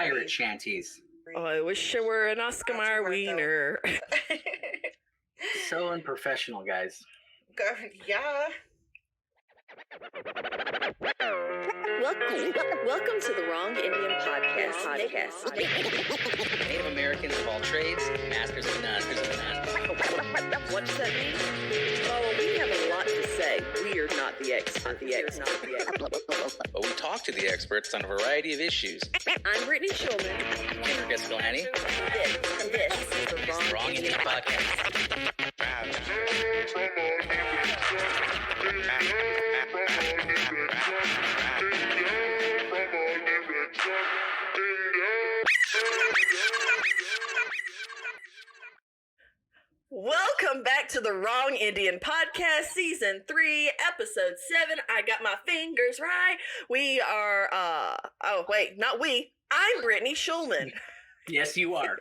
pirate shanties. Oh, I wish I were an Oscar Mayer wiener. So unprofessional, guys. Yeah. Welcome to the Wrong Indian Podcast. Native Americans of all trades, masters of none. What does that mean? Oh, we have a lot to say. We are not the expert. But we talk to the experts on a variety of issues. I'm Brittany Schulman. Kenrick This This is the Wrong Indian Podcast. Welcome back to the Wrong Indian Podcast, Season 3, Episode 7. I got my fingers right. We are, I'm Brittany Schulman. Yes, you are.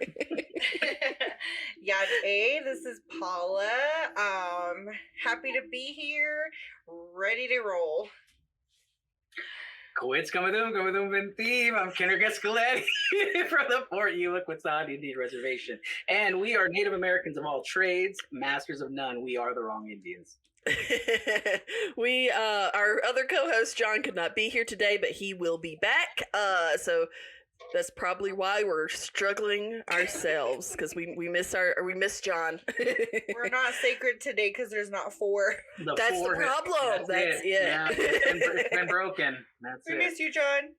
Hey, this is Paula. Happy to be here, ready to roll. Quits Kamadum Benteam. I'm Kenrick Escalade from the Fort Eula Indian Reservation. And we are Native Americans of all trades, masters of none. We are the Wrong Indians. Our other co-host, John, could not be here today, but he will be back. So that's probably why we're struggling ourselves, because we miss John. We're not sacred today because there's not four. That's the problem. That's it. Yeah, it's been broken. We miss you, John.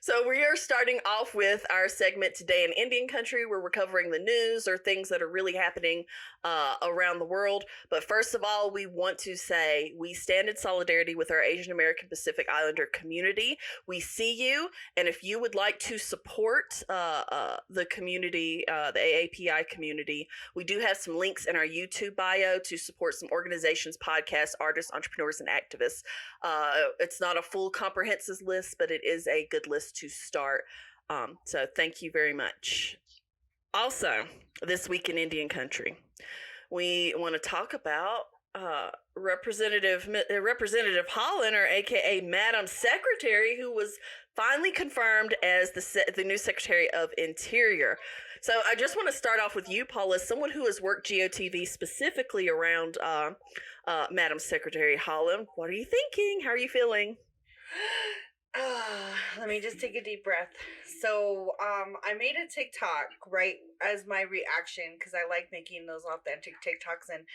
So we are starting off with our segment today in Indian country, where we're covering the news or things that are really happening around the world. But first of all, we want to say we stand in solidarity with our Asian American Pacific Islander community. We see you, and if you would like to support the community, the AAPI community, we do have some links in our YouTube bio to support some organizations, podcasts, artists, entrepreneurs, and activists. It's not a full comprehensive list, but it is a good list to start. So thank you very much. Also, this week in Indian country, we want to talk about Representative Holland, or AKA Madam Secretary, who was finally confirmed as the new Secretary of Interior. So I just want to start off with you, Paula, as someone who has worked GOTV specifically around Madam Secretary Holland. What are you thinking? How are you feeling? Let me just take a deep breath. So, I made a TikTok, right, as my reaction, because I like making those authentic TikToks, and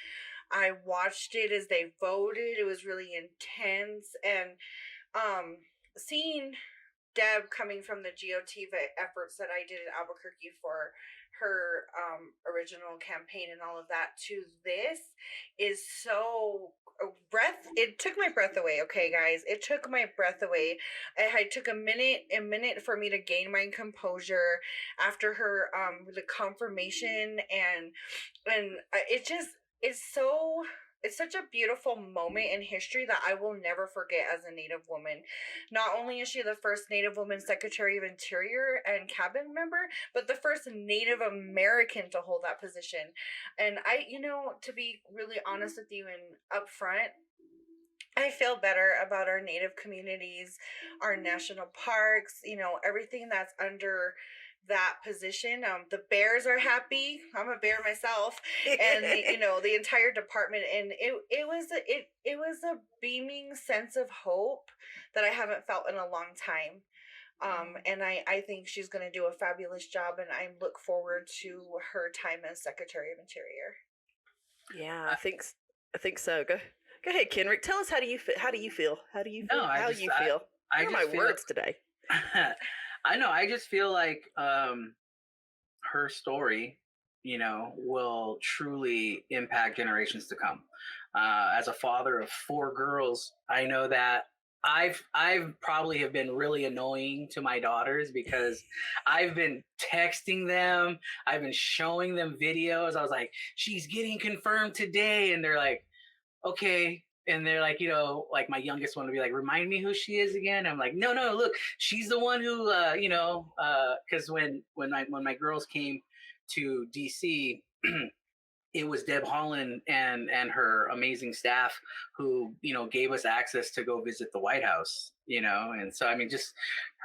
I watched it as they voted. It was really intense, and seeing Deb coming from the GOTV efforts that I did in Albuquerque for her original campaign and all of that to this is so it took my breath away. Okay, guys, it took my breath away. I took a minute for me to gain my composure after her the confirmation, and it's such a beautiful moment in history that I will never forget as a Native woman. Not only is she the first Native woman Secretary of Interior and cabinet member, but the first Native American to hold that position. And to be really honest with you and upfront, I feel better about our Native communities, our national parks, everything that's under that position. The bears are happy. I'm a bear myself, and the entire department, and it was a beaming sense of hope that I haven't felt in a long time. And I think she's going to do a fabulous job, and I look forward to her time as Secretary of Interior. Yeah, I think so. Go ahead, Kenrick. Tell us how do you feel? How do you feel? What are my words today? I know. I just feel like her story, will truly impact generations to come. As a father of 4 girls, I know that I've probably have been really annoying to my daughters because I've been texting them. I've been showing them videos. I was like, she's getting confirmed today. And they're like, okay. And they're like, like my youngest one would be like, remind me who she is again. I'm like, no, look, she's the one who, because when my girls came to DC, it was Deb Holland and her amazing staff who, you know, gave us access to go visit the White House, you know. And so, I mean, just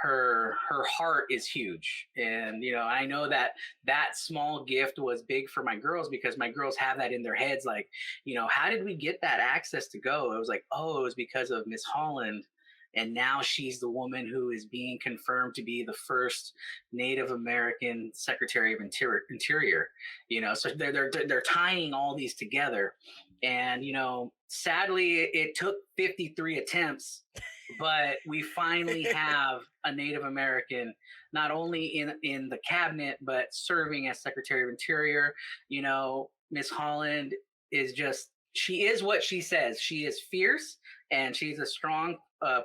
her heart is huge. And, you know, I know that that small gift was big for my girls, because my girls have that in their heads. Like, you know, how did we get that access to go? It was like, oh, it was because of Miss Holland. And now she's the woman who is being confirmed to be the first Native American Secretary of Interior. You know, so they're tying all these together, and you know, sadly, it took 53 attempts, but we finally have a Native American not only in the cabinet but serving as Secretary of Interior. You know, Miss Holland is just, she is what she says. She is fierce, and she's a strong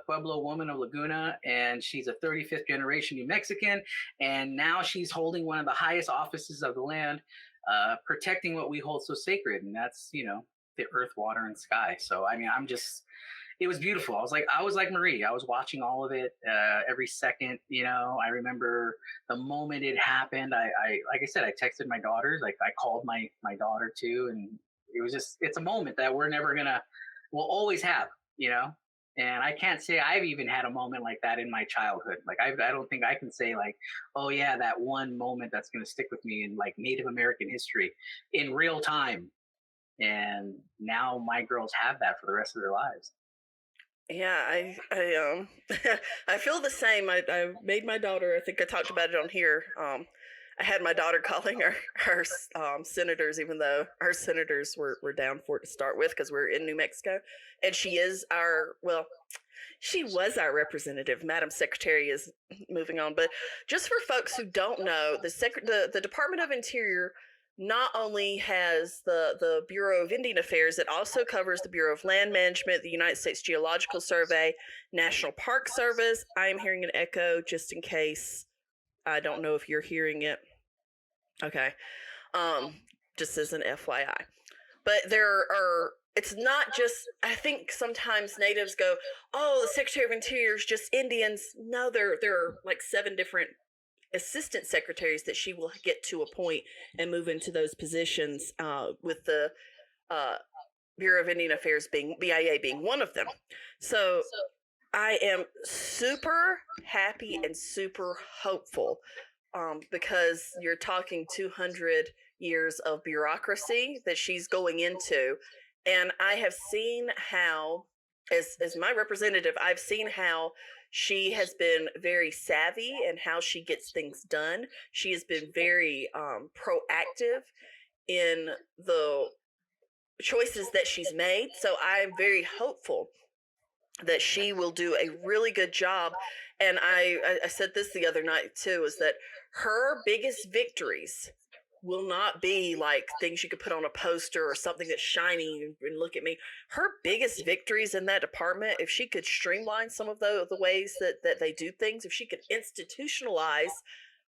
Pueblo woman of Laguna, and she's a 35th generation New Mexican, and now she's holding one of the highest offices of the land, protecting what we hold so sacred, and that's, you know, the earth, water, and sky. So I mean, it was beautiful. I was like Marie. I was watching all of it every second. You know, I remember the moment it happened. I like I said, I texted my daughters. Like I called my daughter too, and it was just, it's a moment that we'll always have. You know. And I can't say I've even had a moment like that in my childhood. Like I don't think I can say like, oh yeah, that one moment that's going to stick with me in like Native American history in real time. And now my girls have that for the rest of their lives. Yeah, I I feel the same. I made my daughter, I think I talked about it on here. I had my daughter calling our senators, even though our senators were down for it to start with, because we're in New Mexico, and she was our representative. Madam Secretary is moving on, but just for folks who don't know, the Department of Interior not only has the Bureau of Indian Affairs, it also covers the Bureau of Land Management, the United States Geological Survey, National Park Service. I am hearing an echo, just in case. I don't know if you're hearing it. Okay. Just as an FYI. But it's not just, I think sometimes natives go, oh, the Secretary of Interior is just Indians. No, there are like 7 different assistant secretaries that she will get to appoint and move into those positions, with the Bureau of Indian Affairs BIA being one of them. So I am super happy and super hopeful, because you're talking 200 years of bureaucracy that she's going into. And I have seen how, as my representative, I've seen how she has been very savvy and how she gets things done. She has been very proactive in the choices that she's made. So I'm very hopeful that she will do a really good job. And I said this the other night too, is that her biggest victories will not be like things you could put on a poster or something that's shiny and look at me. Her biggest victories in that department, if she could streamline some of the ways that they do things, if she could institutionalize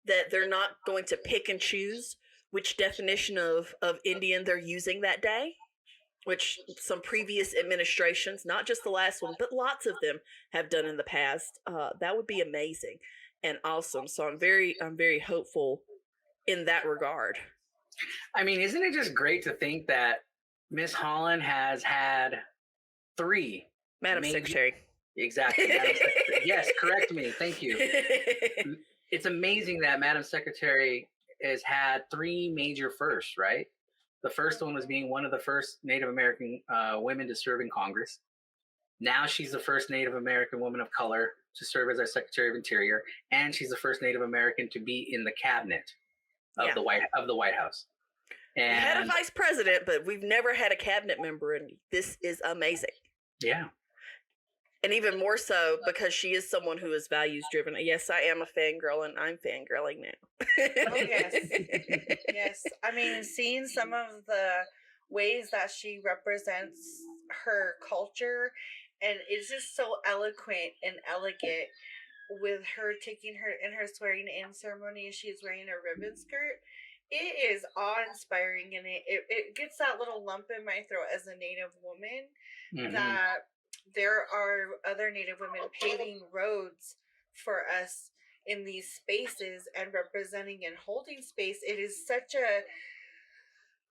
that they're not going to pick and choose which definition of Indian they're using that day, which some previous administrations, not just the last one, but lots of them have done in the past, that would be amazing and awesome. So I'm very hopeful in that regard. I mean, isn't it just great to think that Miss Holland has had 3 Madam Secretary. Exactly. Madam Secretary. Yes, correct me. Thank you. It's amazing that Madam Secretary has had 3 major firsts, right? The first one was being one of the first Native American women to serve in Congress. Now she's the first Native American woman of color to serve as our Secretary of Interior, and she's the first Native American to be in the cabinet of the White House. And we had a vice president, but we've never had a cabinet member, and this is amazing. Yeah. And even more so because she is someone who is values driven. Yes, I am a fangirl, and I'm fangirling now. Oh, yes. Yes. I mean, seeing some of the ways that she represents her culture, and it's just so eloquent and elegant, with her taking her in her swearing in ceremony, she's wearing a ribbon skirt. It is awe-inspiring, and it gets that little lump in my throat as a Native woman, that there are other Native women paving roads for us in these spaces and representing and holding space. It is such a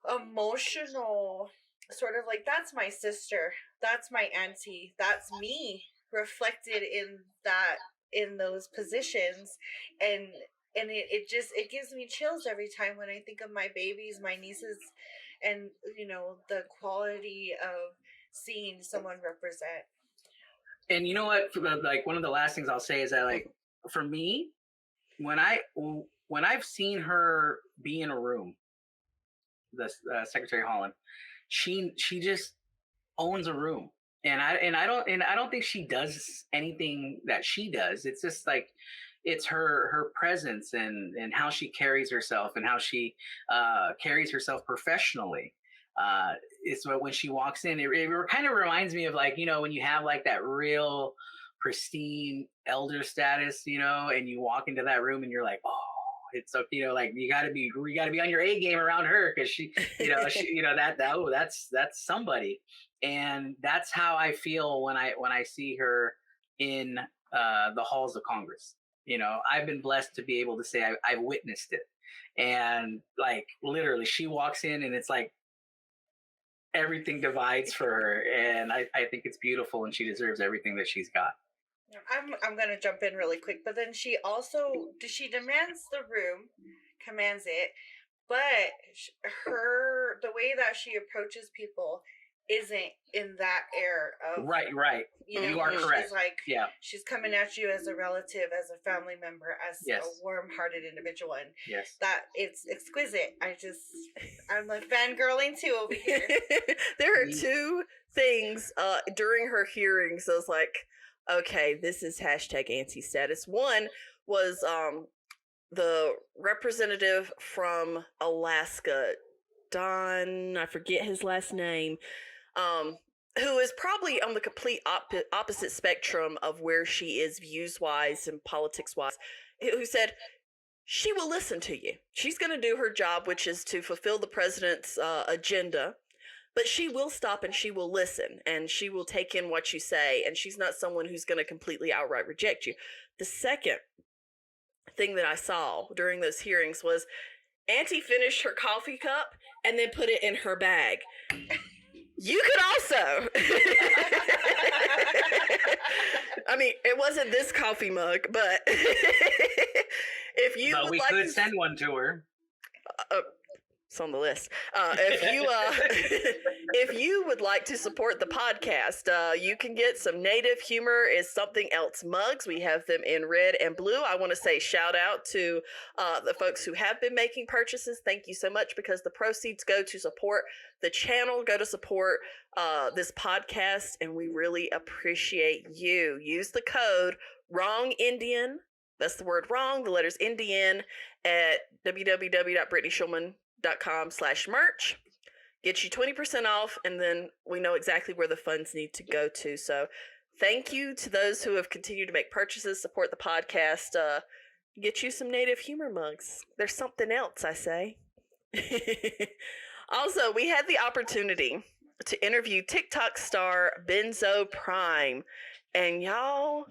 emotional sort of like, that's my sister, that's my auntie, that's me reflected in those positions. And it gives me chills every time when I think of my babies, my nieces, and the quality of seeing someone represent. And you know what? Like, one of the last things I'll say is that, like, for me, when I've seen her be in a room, the Secretary Holland, she just owns a room, and I don't think she does anything that she does. It's just like, it's her presence and how she carries herself and how she carries herself professionally. It's when she walks in, it kind of reminds me of, like, when you have like that real pristine elder status, and you walk into that room and you're like, oh, it's so, like, you gotta be on your A game around her, because she, that's somebody. And that's how I feel when I see her in the halls of Congress. I've been blessed to be able to say I've witnessed it. And, like, literally, she walks in and it's like everything divides for her. And I think it's beautiful, and she deserves everything that she's got. I'm gonna jump in really quick, but then she demands the room, commands it, but the way that she approaches people isn't in that air of right. You are correct. She's like, she's coming at you as a relative, as a family member, as a warm-hearted individual, and that it's exquisite. I'm like fangirling too over here. There are two things during her hearings. I was like, okay, this is #Ansi Status. One was the representative from Alaska, Don, I forget his last name, who is probably on the complete opposite spectrum of where she is views-wise and politics-wise, who said she will listen to you. She's going to do her job, which is to fulfill the president's agenda. But she will stop and she will listen and she will take in what you say. And she's not someone who's going to completely outright reject you. The second thing that I saw during those hearings was Auntie finished her coffee cup and then put it in her bag. You could also. I mean, it wasn't this coffee mug, but if you but would we like could send one to her. It's on the list. If you would like to support the podcast, you can get some Native Humor is Something Else mugs. We have them in red and blue. I want to say shout out to the folks who have been making purchases. Thank you so much, because the proceeds go to support the channel, go to support this podcast, and we really appreciate you. Use the code WRONGINDIAN. That's the word wrong, the letters NDN, at www.brittanyshulman.com/merch. Get you 20% off, and then we know exactly where the funds need to go to. So thank you to those who have continued to make purchases, support the podcast, get you some Native Humor mugs. There's something else, I say. Also, we had the opportunity to interview TikTok star BenzoPrime, and y'all,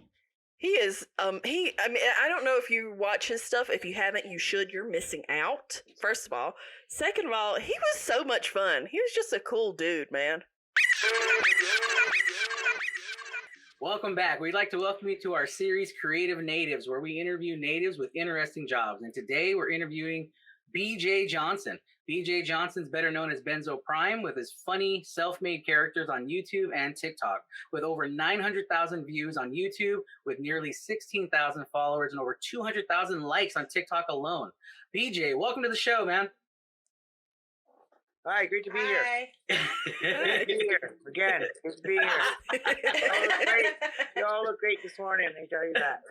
he is, I mean, I don't know if you watch his stuff. If you haven't, you should. You're missing out, first of all. Second of all, he was so much fun. He was just a cool dude, man. Welcome back. We'd like to welcome you to our series, Creative Natives, where we interview natives with interesting jobs. And today we're interviewing BJ Johnson. BJ Johnson's better known as BenzoPrime, with his funny, self-made characters on YouTube and TikTok, with over 900,000 views on YouTube, with nearly 16,000 followers and over 200,000 likes on TikTok alone. BJ, welcome to the show, man. Hi, great to be here. Good to be here again. Good to be here. You all look great this morning. I tell you that.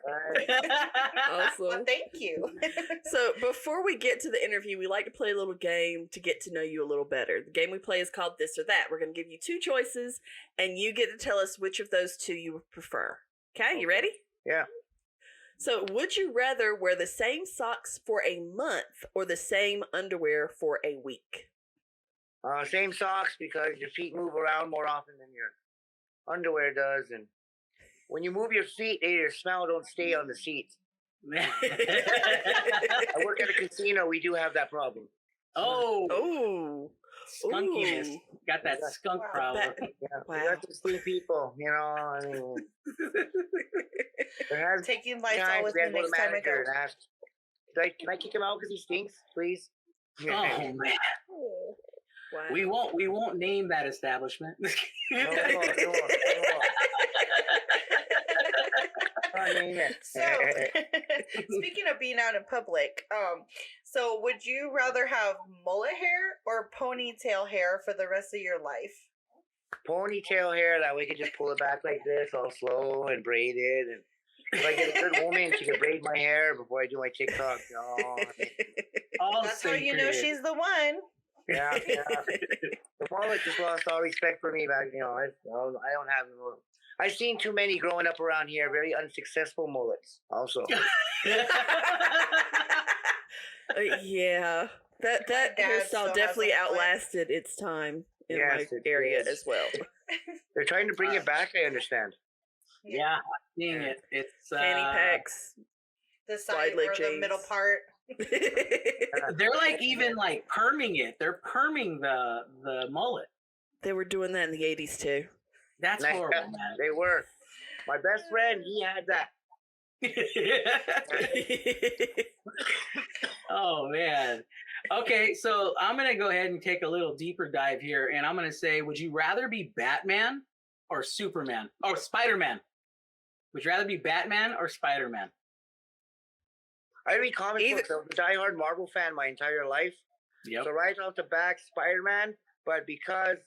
Awesome. Well, thank you. So before we get to the interview, we like to play a little game to get to know you a little better. The game we play is called This or That. We're going to give you two choices, and you get to tell us which of those two you would prefer. Okay, you ready? Yeah. So would you rather wear the same socks for a month or the same underwear for a week? Same socks, because your feet move around more often than your underwear does, and when you move your feet, your smell don't stay on the seats. I work at a casino. We do have that problem. Oh. skunkiness. Ooh. Got that skunk Wow. problem. Yeah, Wow. we got to see people, you know. I mean, there has Taking lights times out with we me had to go to next time I manager go. and ask, can I kick him out because he stinks, please? Oh man, Oh, wow. we won't name that establishment. No. Can't name it. So, speaking of being out in public, so would you rather have mullet hair or ponytail hair for the rest of your life? Ponytail hair, that way I could just pull it back like this, all slow and braided. And if I get a good woman, she can braid my hair before I do my TikTok. No, All That's how you know secretive. she's the one. yeah. The mullet just lost all respect for me back. I don't have no. I've seen too many growing up around here, very unsuccessful mullets. Also, Yeah, that dad hairstyle still has definitely a mullet. outlasted its time in Yes, my it area is. as well. they're trying to bring it back. I understand. Yeah, seeing it. It's Fanny packs. The side Wide leg or the middle jeans. part. They're like even like perming it. They're perming the mullet. They were doing that in the 80s too. That's Like, horrible, man. They were. My best friend, he had that. Oh man. Okay, so I'm gonna go ahead and take a little deeper dive here, and I'm gonna say, would you rather be Batman or Superman or Spider-Man? Would you rather be Batman or Spider-Man? I read comic Either- books. I'm a diehard Marvel fan my entire life. Yep. So right off the back, Spider-Man. But because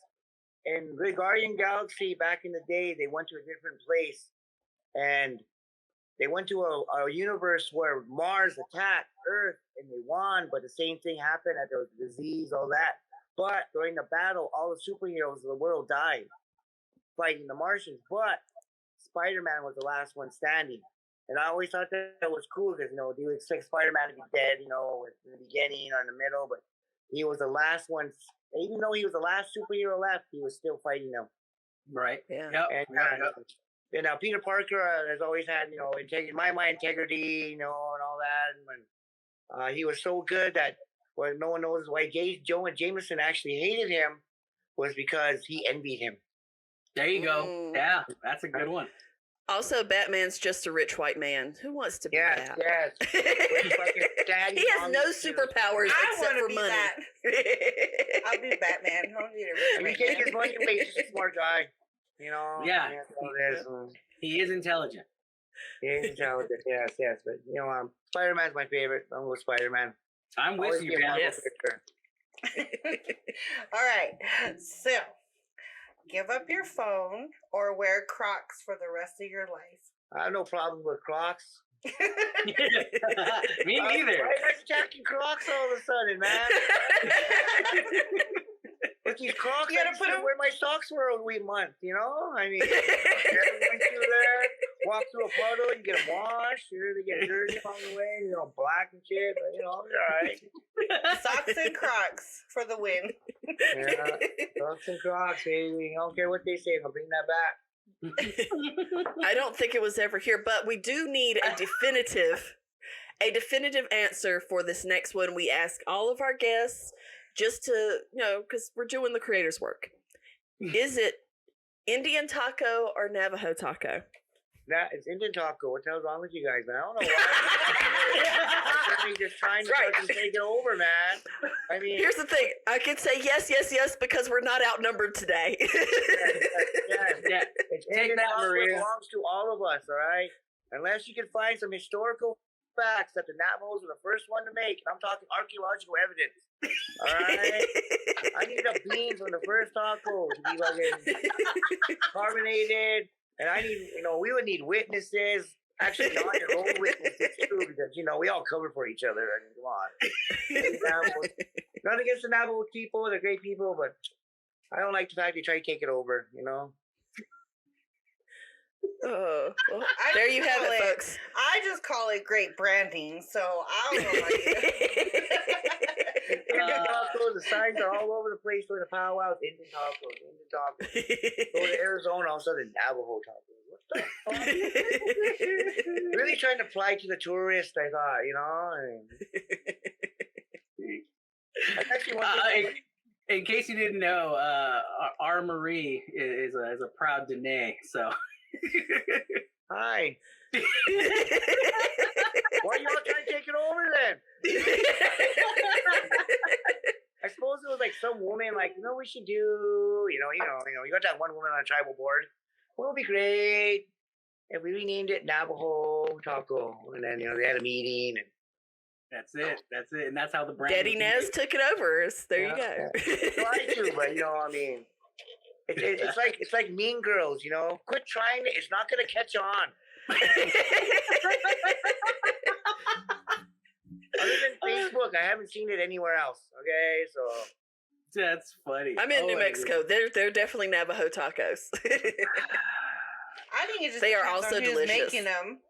in the Guardian Galaxy back in the day, they went to a different place, and they went to a universe where Mars attacked Earth and they won, but the same thing happened, that there was disease, all that. But during the battle, all the superheroes of the world died fighting the Martians. But Spider-Man was the last one standing. And I always thought that was cool because, you would expect Spider-Man to be dead, in the beginning or in the middle, but he was the last one. Even though he was the last superhero left, he was still fighting them. Right. Yeah. Yep. And Peter Parker has always had, integrity, integrity, and all that. And when he was so good that no one knows why Jonah Jameson actually hated him was because he envied him. There you go. Ooh. Yeah, that's a good one. Also, Batman's just a rich white man. Who wants to be Yes, that? yes. He has no superpowers I except want to for be money. that. I'll be Batman. I don't need a I mean, rich take man. his money away. He's just a smart guy. Yeah. That's all it is. He is intelligent. He is intelligent. Yes. But, Spider-Man's my favorite. I'm going to go Spider-Man. I'm with you, man. Yes. All right. So, give up your phone or wear Crocs for the rest of your life. I have no problem with Crocs. Me neither. Why are you attacking Crocs all of a sudden, man? With these Crocs, You gotta I just put don't 'em- wear my socks for a week month, I mean, going through there, walk through a puddle, you get them washed, they get dirty on the way, black and shit, but, you're all right. Socks and Crocs for the win. Yeah, Crocs and Crocs, baby. I don't care what they say, I'll bring that back. I don't think it was ever here, but we do need a definitive answer for this next one. We ask all of our guests just to, because we're doing the creators' work. Is it Indian taco or Navajo taco? It's Indian taco. What the hell's wrong with you guys, man? I don't know why. I'm certainly just trying to fucking take it over, man. I mean, Here's the thing. I can say yes because we're not outnumbered today. yes. It's Take Indian that, taco Maria. belongs to all of us, all right? Unless you can find some historical facts that the Navajos were the first one to make, and I'm talking archaeological evidence. All right? I need the beans from the first taco to be fucking carbonated. And I need, we would need witnesses. Actually, not your own witnesses too, because we all cover for each other. I mean, come on. Not against the Navajo people; they're great people, but I don't like the fact they try to take it over. Oh, well, I there just you have call it, it- folks. I just call it great branding, so I don't know about you. Indian tacos, the signs are all over the place for the powwows. Indian tacos. Go to Arizona, all of a sudden Navajo tacos. What the fuck? Really trying to apply to the tourist, I thought, I actually want to in case you didn't know, our Marie is a proud Dene. So, Hi. Why y'all trying to take it over then? I suppose it was like some woman, like, we should do, you got that one woman on a tribal board. Well, it'll be great if we renamed it Navajo Taco. And then, they had a meeting. And that's it. And that's how the brand. Daddy Nez took it over. There you go. Try to, but it's like Mean Girls. Quit trying it. It's not gonna catch on. Other than Facebook, I haven't seen it anywhere else. Okay, so that's funny. I'm in New Mexico. They're definitely Navajo tacos. I think it just they are depends also on who's delicious. making them.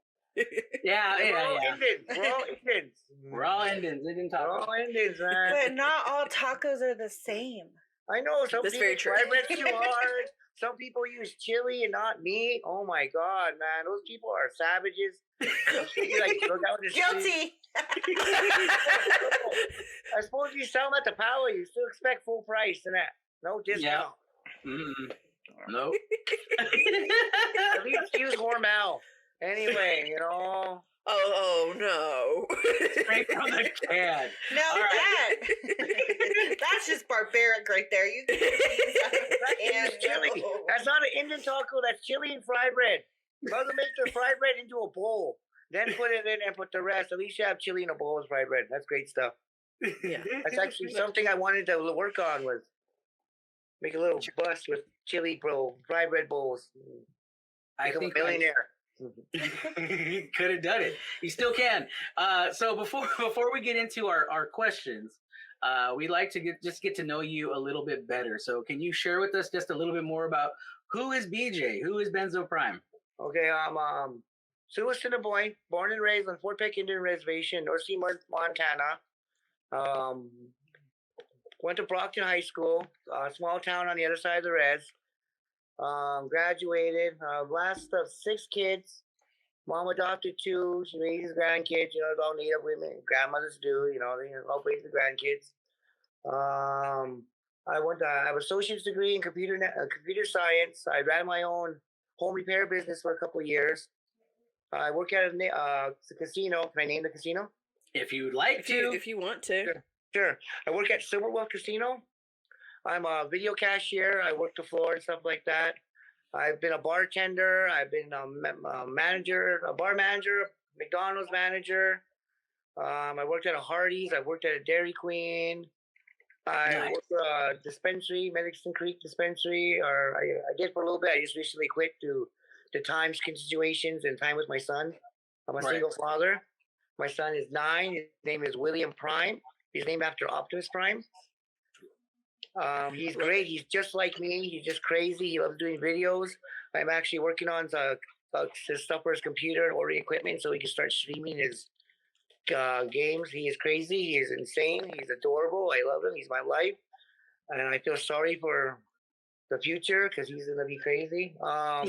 Yeah. We're all Indians. We're all Indians. Indian tacos. We're all Indians, man. But not all tacos are the same. I know some That's people very true. fry bread too hard. Some people use chili and not meat. Oh my God, man! Those people are savages. Guilty. I suppose you sell them at the power. You still expect full price and that. No discount. Yeah. Mm-hmm. Nope. At least use Hormel. Anyway, Oh no! Straight from the can. Now that's just barbaric right there. You That's chili. That's not an Indian taco. That's chili and fried bread. Rather make the fried bread into a bowl, then put it in and put the rest. At least you have chili in a bowl with fried bread. That's great stuff. Yeah, that's actually something I wanted to work on, was make a little bus with chili fried bread bowls. I think a millionaire. Could have done it. You still can. So before we get into our questions, we'd like to get to know you a little bit better. So can you share with us just a little bit more about who is BJ? Who is BenzoPrime? Okay, I'm Sioux Boy, born and raised on Fort Peck Indian Reservation, North Sea, Montana. Went to Brockton High School, a small town on the other side of the res. Graduated. Last of 6 kids. Mom adopted 2. She raised grandkids. All Native women, grandmothers do. They all raise the grandkids. I have an associate's degree in computer science. I ran my own home repair business for a couple of years. I work at a casino. Can I name the casino? If you'd like to. If you want to. Sure. I work at Silverwell Casino. I'm a video cashier. I work the floor and stuff like that. I've been a bartender. I've been a manager, a bar manager, McDonald's manager. I worked at a Hardee's. I worked at a Dairy Queen. I worked at a dispensary, Medicine Creek dispensary. Or I did for a little bit. I just recently quit due to time situations and time with my son. I'm a single father. My son is 9. His name is William Prime. He's named after Optimus Prime. He's great. He's just like me. He's just crazy. He loves doing videos. I'm actually working on his stuff for his computer and ordering equipment so he can start streaming his games. He is crazy. He is insane. He's adorable. I love him. He's my life. And I feel sorry for the future because he's going to be crazy. I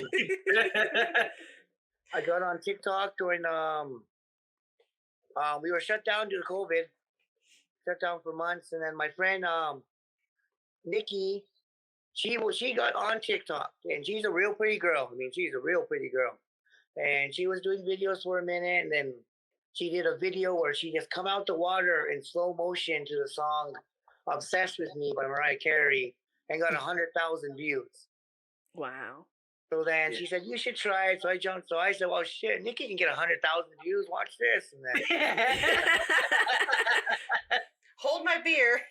got on TikTok during, we were shut down due to COVID. Shut down for months. And then my friend, Nikki, she got on TikTok, and she's a real pretty girl. She's a real pretty girl. And she was doing videos for a minute, and then she did a video where she just come out the water in slow motion to the song "Obsessed with Me" by Mariah Carey, and got 100,000 views. Wow. So then she said, "You should try it." So I jumped. So I said, "Well, shit, Nikki can get 100,000 views. Watch this." And then hold my beer.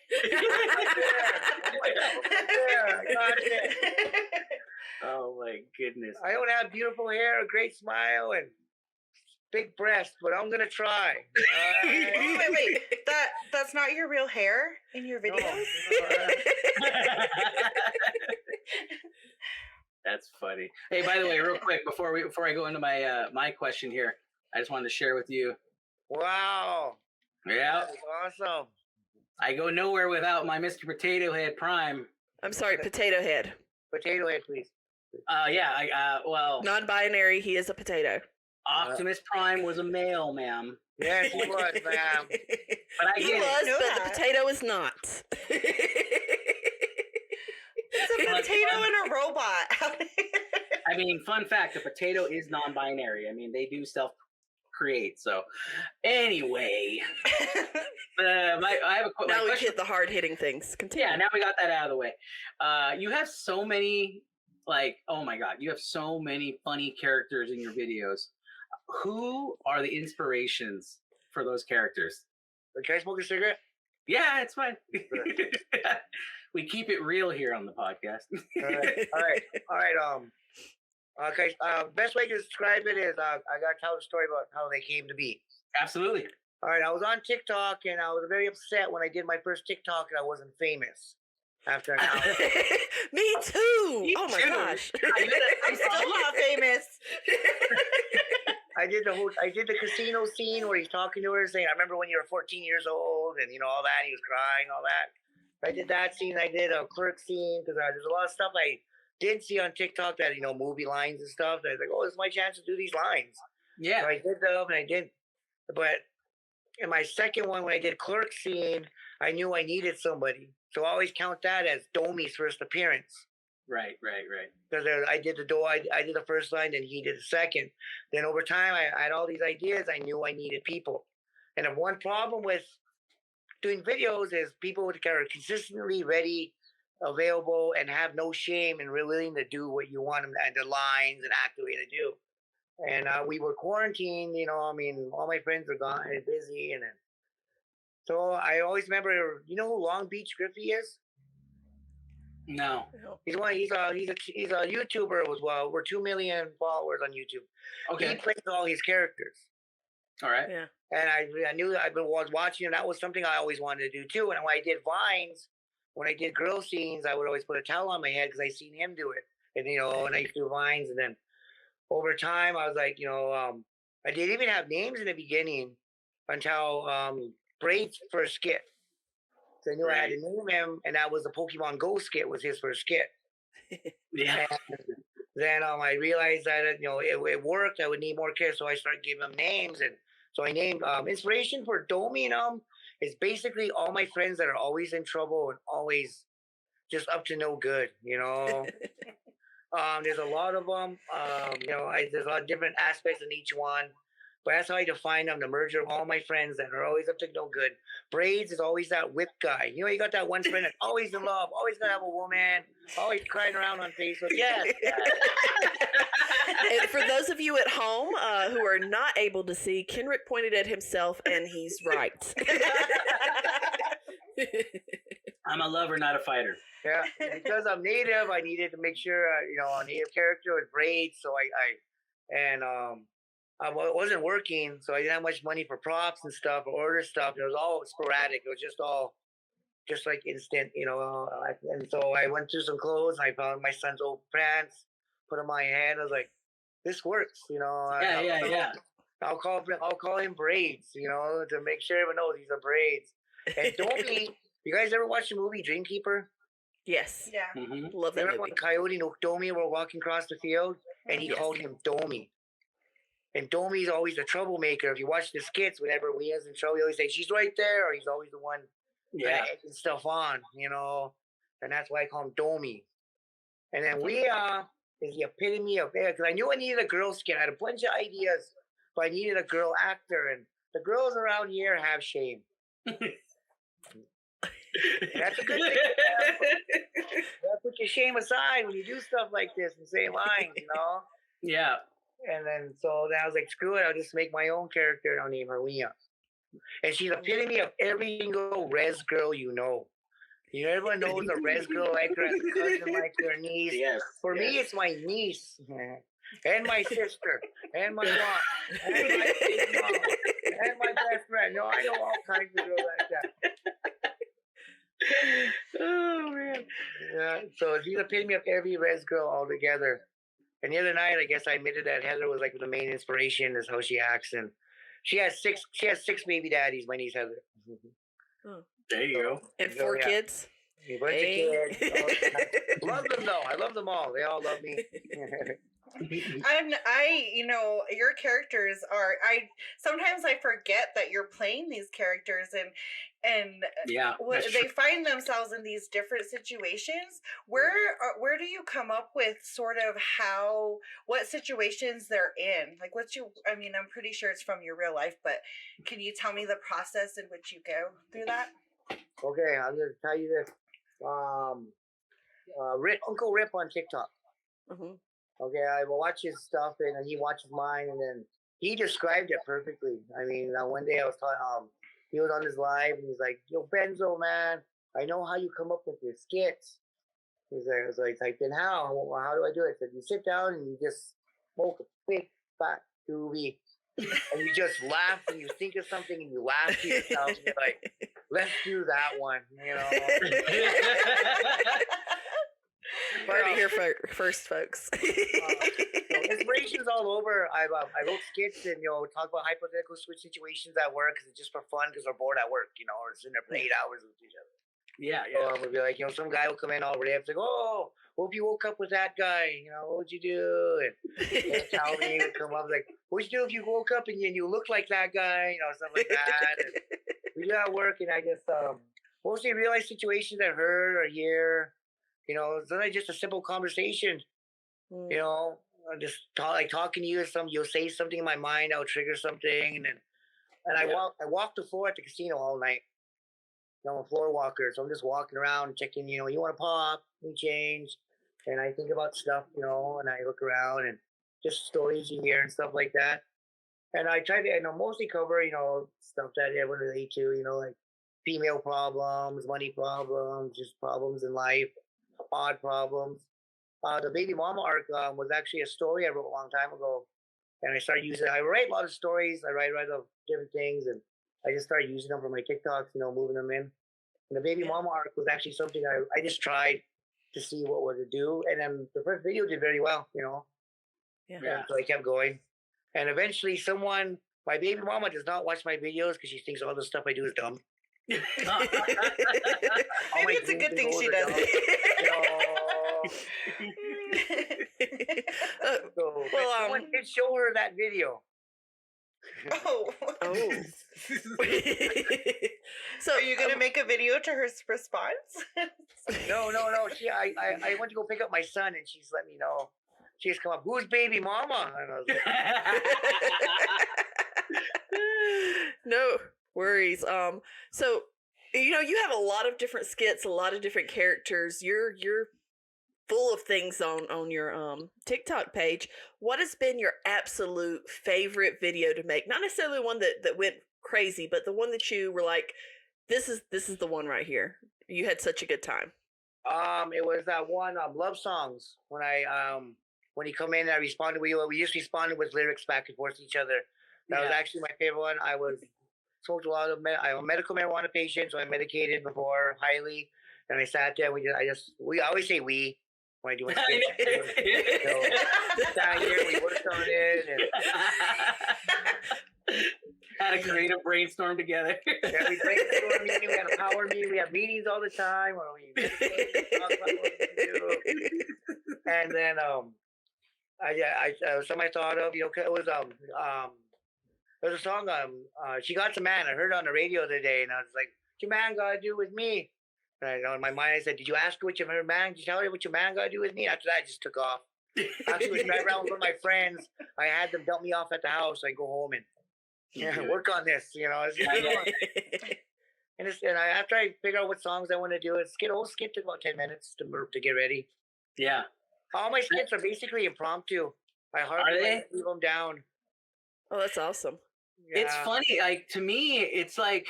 Oh my goodness. I don't have beautiful hair, a great smile, and big breasts, but I'm gonna try. Wait. That's not your real hair in your videos? No. That's funny. Hey, by the way, real quick before I go into my my question here, I just wanted to share with you. Wow. Yeah. That's awesome. I go nowhere without my Mr. Potato Head Prime. I'm sorry, Potato Head. Potato Head, please. Well, Non-binary, he is a potato. Optimus Prime was a male, ma'am. Yes, he was, ma'am. But I He get was, it. but the potato is not. a potato and a robot? I mean, fun fact: a potato is non-binary. I mean, they do self-create. So, anyway, I have a now we hit the hard-hitting things. Continue. Yeah, now we got that out of the way. You have so many, oh my god, you have so many funny characters in your videos. Who are the inspirations for those characters? Can I smoke a cigarette? Yeah, it's fine. We keep it real here on the podcast. All right. Okay. Best way to describe it is I gotta tell the story about how they came to be. Absolutely. All right. I was on TikTok and I was very upset when I did my first TikTok and I wasn't famous. After an hour. Me too. Me oh my too. gosh. I'm still not famous. I did the casino scene where he's talking to her saying, I remember when you were 14 years old and all that, he was crying, all that. I did that scene. I did a clerk scene because there's a lot of stuff I did see on TikTok that, movie lines and stuff. That I was like, oh, this is my chance to do these lines. Yeah. So I did them and I did, but in my second one, when I did clerk scene, I knew I needed somebody. So I always count that as Domi's first appearance. Right. Because I did I did the first line, and he did the second. Then over time, I had all these ideas. I knew I needed people. And the one problem with doing videos is people that are consistently ready, available, and have no shame and really willing to do what you want them and the lines and act the way they do. And we were quarantined, all my friends are gone and busy. And then, so I always remember, who Long Beach Griffey is? No. He's a YouTuber as well. We're 2 million followers on YouTube. Okay. He plays all his characters. All right. Yeah. And I knew I was watching, and that was something I always wanted to do too. And when I did vines, when I did girl scenes, I would always put a towel on my head because I seen him do it. And and I used to do vines, and then over time I was like, I didn't even have names in the beginning until Braid's first skit. So I knew I had to name him, and that was the Pokemon Go skit was his first skit. Yeah. And then I realized that it worked. I would need more characters, so I started giving them names, and so I named inspiration for Domi and is basically all my friends that are always in trouble and always just up to no good. There's a lot of them. There's a lot of different aspects in each one. But that's how I define them, the merger of all my friends that are always up to no good. Braids is always that whip guy. You got that one friend that's always in love, always going to have a woman, always crying around on Facebook. Yes. And for those of you at home who are not able to see, Kenrick pointed at himself, and he's right. I'm a lover, not a fighter. Yeah. Because I'm native, I needed to make sure, a native character with braids. So I wasn't working, so I didn't have much money for props and stuff, or order stuff. It was all sporadic. It was just like instant, And so I went through some clothes. And I found my son's old pants, put them on my head. I was like, "This works," Yeah. I'll call him Braids, to make sure everyone knows these are braids. And Domi, you guys ever watch the movie Dreamkeeper? Yes. Yeah. Mm-hmm. Love that Remember movie. when Coyote and Domi were walking across the field, and he called him Domi. And Domi's always the troublemaker. If you watch the skits, whenever he is in trouble, he always say, "She's right there," or he's always the one egging stuff on, And that's why I call him Domi. And then Leah is the epitome of because I knew I needed a girl skit. I had a bunch of ideas, but I needed a girl actor. And the girls around here have shame. That's a good thing. You gotta put your shame aside when you do stuff like this and say lines, Yeah. And then I was like, screw it, I'll just make my own character and I'll name her Leah. And she's the epitome of every single res girl you know. Everyone knows a res girl like her as a cousin, like her niece. Yes. For me, it's my niece. And my sister. And my mom. And my big mom. And my best friend. I know all kinds of girls like that. Oh, man. Yeah, so she's the epitome of every res girl all together. And the other night, I guess I admitted that Heather was like the main inspiration is how she acts, and she has six baby daddies. My niece Heather. There you go. And 4 kids. A bunch of kids. Love them though. I love them all. They all love me. And your characters are. Sometimes I forget that you're playing these characters, and Yeah, that's they true. find themselves in these different situations. Where do you come up with sort of what situations they're in? Like, I mean, I'm pretty sure it's from your real life, but can you tell me the process in which you go through that? Okay, I'm gonna tell you this. Uncle Rip on TikTok. Mhm. Okay, I will watch his stuff and then he watches mine, and then he described it perfectly. I mean, one day I was talking, he was on his live and he's like, "Yo, Benzo, man, I know how you come up with your skits." I was like, "Then how? Well, how do I do it?" He said, "You sit down and you just smoke a big fat doobie, and you just laugh and you think of something and you laugh to yourself. And you're like, let's do that one, you know." Heard it here first, folks. So inspiration's all over. I wrote skits and talk about hypothetical situations at work because it's just for fun because we're bored at work, or sitting there for 8 hours with each other. Yeah. We'll be like, some guy will come in all ripped, like, "Oh, hope you woke up with that guy. What'd you do?" And tell me, would come up like, "What'd you do if you woke up and you look like that guy?" Stuff like that. And we do at work, and I just mostly real life situations I heard or hear. Sometimes just a simple conversation. Just talking to you. You'll say something in my mind, I'll trigger something, and I walk the floor at the casino all night. I'm a floor walker, so I'm just walking around checking. You want to pop, any change, and I think about stuff. And I look around and just stories you hear and stuff like that. And I try to, mostly cover, stuff that everyone relate to. Like female problems, money problems, just problems in life, odd problems. The baby mama arc was actually a story I wrote a long time ago, and I started using. I write a lot of stories. I write of different things, and I just started using them for my TikToks. Moving them in. And the baby mama arc was actually something I just tried to see what would it do, and then the first video did very well. Yeah. So I kept going, and eventually, my baby mama does not watch my videos because she thinks all the stuff I do is dumb. Maybe it's a good thing she doesn't. Someone did show her that video. Oh. So are you gonna make a video to her response? No. I went to go pick up my son, and she's let me know. She's come up. "Who's baby mama?" And I was like, no worries. So you have a lot of different skits, a lot of different characters. You're full of things on your TikTok page. What has been your absolute favorite video to make? Not necessarily one that went crazy, but the one that you were like, this is the one right here. You had such a good time. It was that one love songs when you come in. I responded. We just responded with lyrics back and forth to each other. That was actually my favorite one. I smoked a lot of. I'm a medical marijuana patient, so I medicated before highly, and I sat there. We always say we. When I do my skits. So sat here, we worked on it, and had a creative brainstorm together. Yeah, we brainstorm meeting, we had a power meeting, we have meetings all the time where we talk about what we do. And then something I thought of, it was there's a song "She Got Some Man." I heard it on the radio the other day, and I was like, "What your man gotta do with me?" And I know in my mind I said, "Did you ask her what your man? Did you tell her what your man gotta do with me?" After that, I just took off. After we drive around with my friends, I had them dump me off at the house. So I go home and work on this. And after I figure out what songs I want to do, skit took about 10 minutes to get ready. Yeah. All my skits are basically impromptu. I hardly leave them down. Oh, that's awesome. Yeah. It's funny. Like, to me, it's like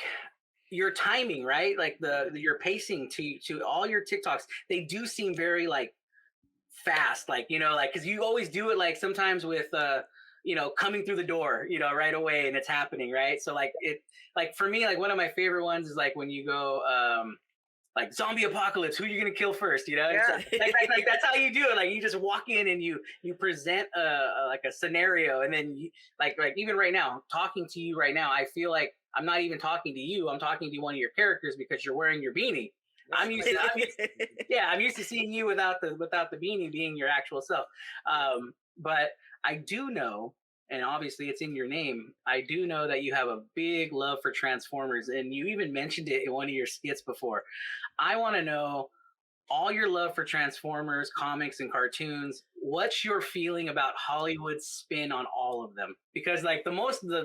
your timing, right? Like your pacing to all your TikToks, they do seem very like fast, like, because you always do it like sometimes with coming through the door, right away, and it's happening, right? So like for me, like one of my favorite ones is like when you go like zombie apocalypse, who are you gonna kill first? Yeah. Like that's how you do it. Like you just walk in and you present a scenario, and then like even right now, talking to you right now, I feel like I'm not even talking to you. I'm talking to one of your characters because you're wearing your beanie. I'm used to seeing you without the beanie being your actual self. But I do know, and obviously it's in your name, I do know that you have a big love for Transformers, and you even mentioned it in one of your skits before. I want to know all your love for Transformers, comics, and cartoons. What's your feeling about Hollywood's spin on all of them? Because like the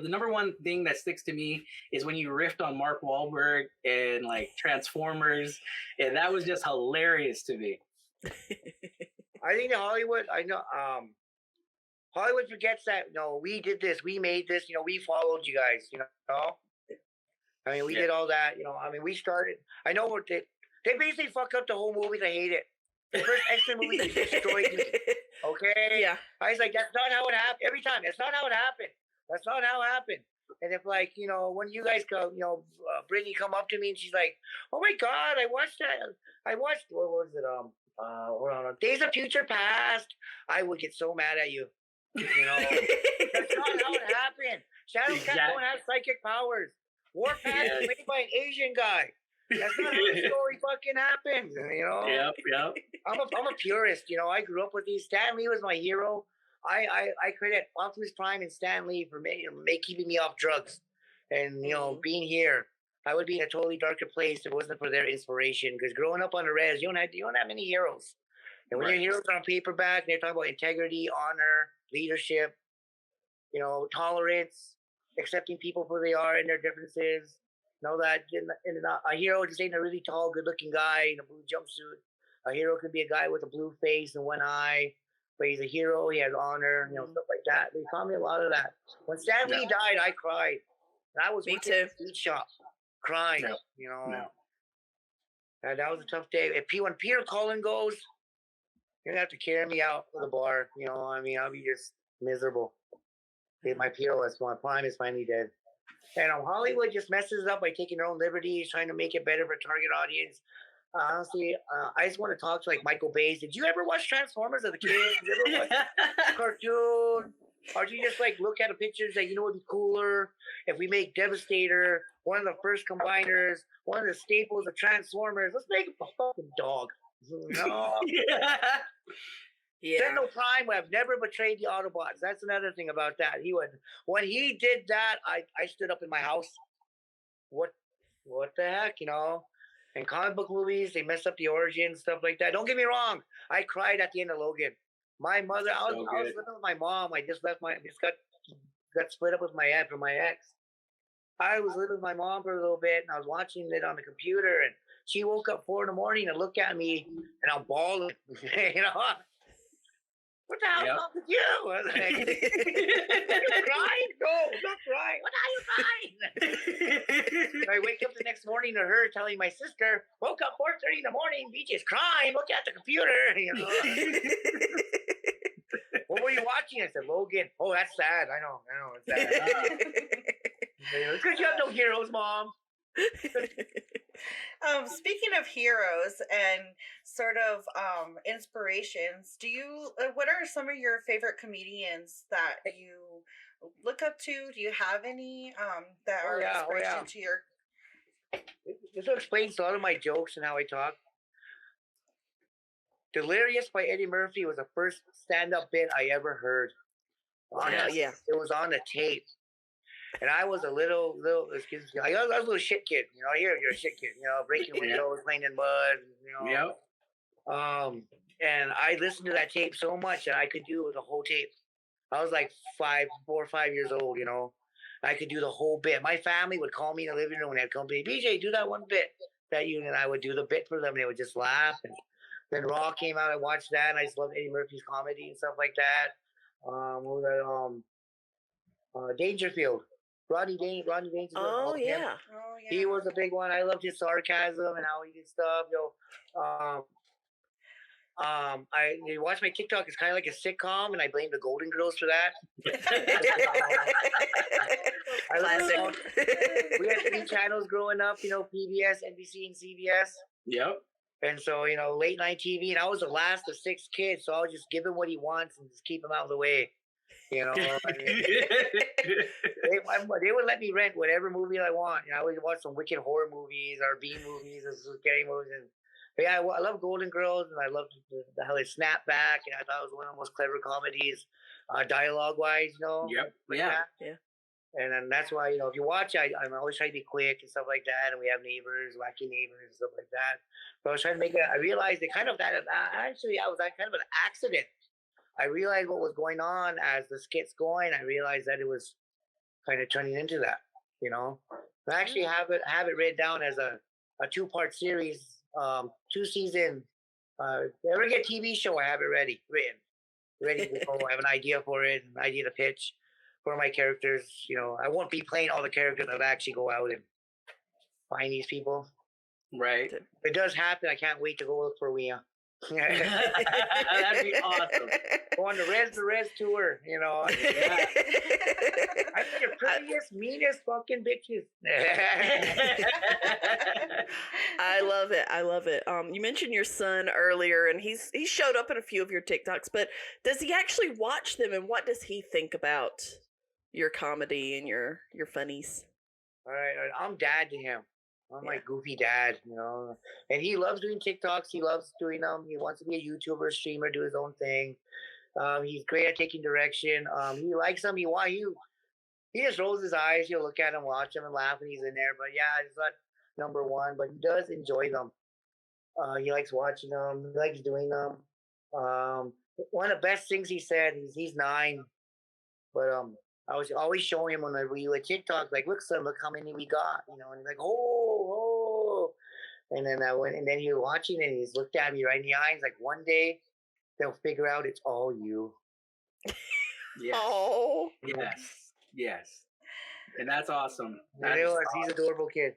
number one thing that sticks to me is when you riffed on Mark Wahlberg and like Transformers, and that was just hilarious to me. I think Hollywood forgets that, we did this, we made this, we followed you guys, I mean, we did all that, I mean, we started, I know what they basically fucked up the whole movie. I hate it. The first X-Men movie destroyed me. Okay? Yeah. I was like, that's not how it happened. Every time. That's not how it happened. That's not how it happened. And if like, when you guys go, Brittany come up to me and she's like, oh my God, I watched that. What was it? Hold on. Days of Future Past. I would get so mad at you. That's not how it happened. Shadow Cat don't have psychic powers. Warpath is made by an Asian guy. That's not how the story fucking happens, Yep. I'm a purist, I grew up with these. Stan Lee was my hero. I credit Optimus Prime and Stan Lee for keeping me off drugs, and being here. I would be in a totally darker place if it wasn't for their inspiration. Because growing up on the res, you don't have many heroes, and when your heroes are on paperback, and they're talking about integrity, honor, leadership, tolerance, accepting people for who they are and their differences. Know that a hero just ain't a really tall, good-looking guy in a blue jumpsuit. A hero can be a guy with a blue face and one eye, but he's a hero. He has honor, stuff like that. They taught me a lot of that. When Stan Lee died, I cried. And I was working at the beach shop, crying. And that was a tough day. When Peter Cullen goes, you're gonna have to carry me out to the bar. I'll be just miserable. My Prime is finally dead. And Hollywood just messes it up by taking their own liberties, trying to make it better for target audience. Honestly, I just want to talk to like Michael Bay. Did you ever watch Transformers as a kid? Did you ever watch a cartoon? Or do you just like look at the pictures that would be cooler if we make Devastator one of the first combiners, one of the staples of Transformers? Let's make a fucking dog. Yeah. BenzoPrime would have never betrayed the Autobots. That's another thing about that. When he did that, I stood up in my house. What the heck, And comic book movies, they mess up the origin, stuff like that. Don't get me wrong. I cried at the end of Logan. My mother, I was living with my mom. I just got split up with my ex. I was living with my mom for a little bit, and I was watching it on the computer, and she woke up 4 a.m. and looked at me, and I'm bawling, What the hell's wrong with you? I was like, are you crying? No, I'm not crying. What are you crying? I wake up the next morning to her telling my sister, woke up 4:30 in the morning, BJ's crying, look at the computer. What were you watching? I said, Logan. Oh, that's sad. I know, it's sad. Because you have no heroes, Mom. Speaking of heroes and sort of inspirations, what are some of your favorite comedians that you look up to? Do you have any that are inspiration to your? This explains a lot of my jokes and how I talk. Delirious by Eddie Murphy was the first stand-up bit I ever heard. It was on the tape. And I was a little, excuse me, I was a little shit kid. You're a shit kid, breaking windows, playing in mud, and I listened to that tape so much that I could do the whole tape. I was like 4 or 5 years old, I could do the whole bit. My family would call me in the living room and they'd come to me, BJ, do that one bit that you, and I would do the bit for them and they would just laugh. And then Raw came out, I watched that, and I just loved Eddie Murphy's comedy and stuff like that. What was that? Dangerfield. Rodney Dangerfield. Oh yeah. He was a big one. I loved his sarcasm and how he did stuff. You watch my TikTok. It's kind of like a sitcom, and I blame the Golden Girls for that. Classic. We had 3 channels growing up. PBS, NBC, and CBS. Yep. And so, late night TV, and I was the last of 6 kids, so I was just give him what he wants and just keep him out of the way. They would let me rent whatever movie I want. I would watch some wicked horror movies or B movies or scary movies, and But yeah, I love Golden Girls, and I love how they snap back. And I thought it was one of the most clever comedies, dialogue wise. Yep. Like Yeah. that. Yeah. And then that's why, if you watch, I'm always trying to be quick and stuff like that. And we have neighbors, wacky neighbors and stuff like that. But I was trying to make it, I realized it kind of that, actually, I was like kind of an accident. I realized what was going on as the skit's going. I realized that it was kind of turning into that, I actually have it written down as a 2-part series, 2-season. Ever get TV show, I have it ready to go. I have an idea for it, an idea to pitch for my characters. I won't be playing all the characters. I'll actually go out and find these people. Right. If it does happen, I can't wait to go look for Wea. That'd be awesome. Go on the Res tour, I think the prettiest, meanest fucking bitches. I love it. You mentioned your son earlier, and he showed up in a few of your TikToks, but does he actually watch them, and what does he think about your comedy and your funnies? All right, I'm dad to him. I'm my goofy dad, and he loves doing TikToks. He loves doing them. He wants to be a YouTuber, streamer, do his own thing. He's great at taking direction. He likes them. He just rolls his eyes. He'll look at him, watch him, and laugh when he's in there. But yeah, it's not number one. But he does enjoy them. He likes watching them. He likes doing them. One of the best things he said, he's 9, but I was always showing him when we would TikTok, like, look, son, look how many we got, and he's like, oh, and then and then he was watching, and he's looked at me right in the eye. He's like, one day they'll figure out it's all you. Yes. Oh, yes, and that's awesome. He's an adorable kid.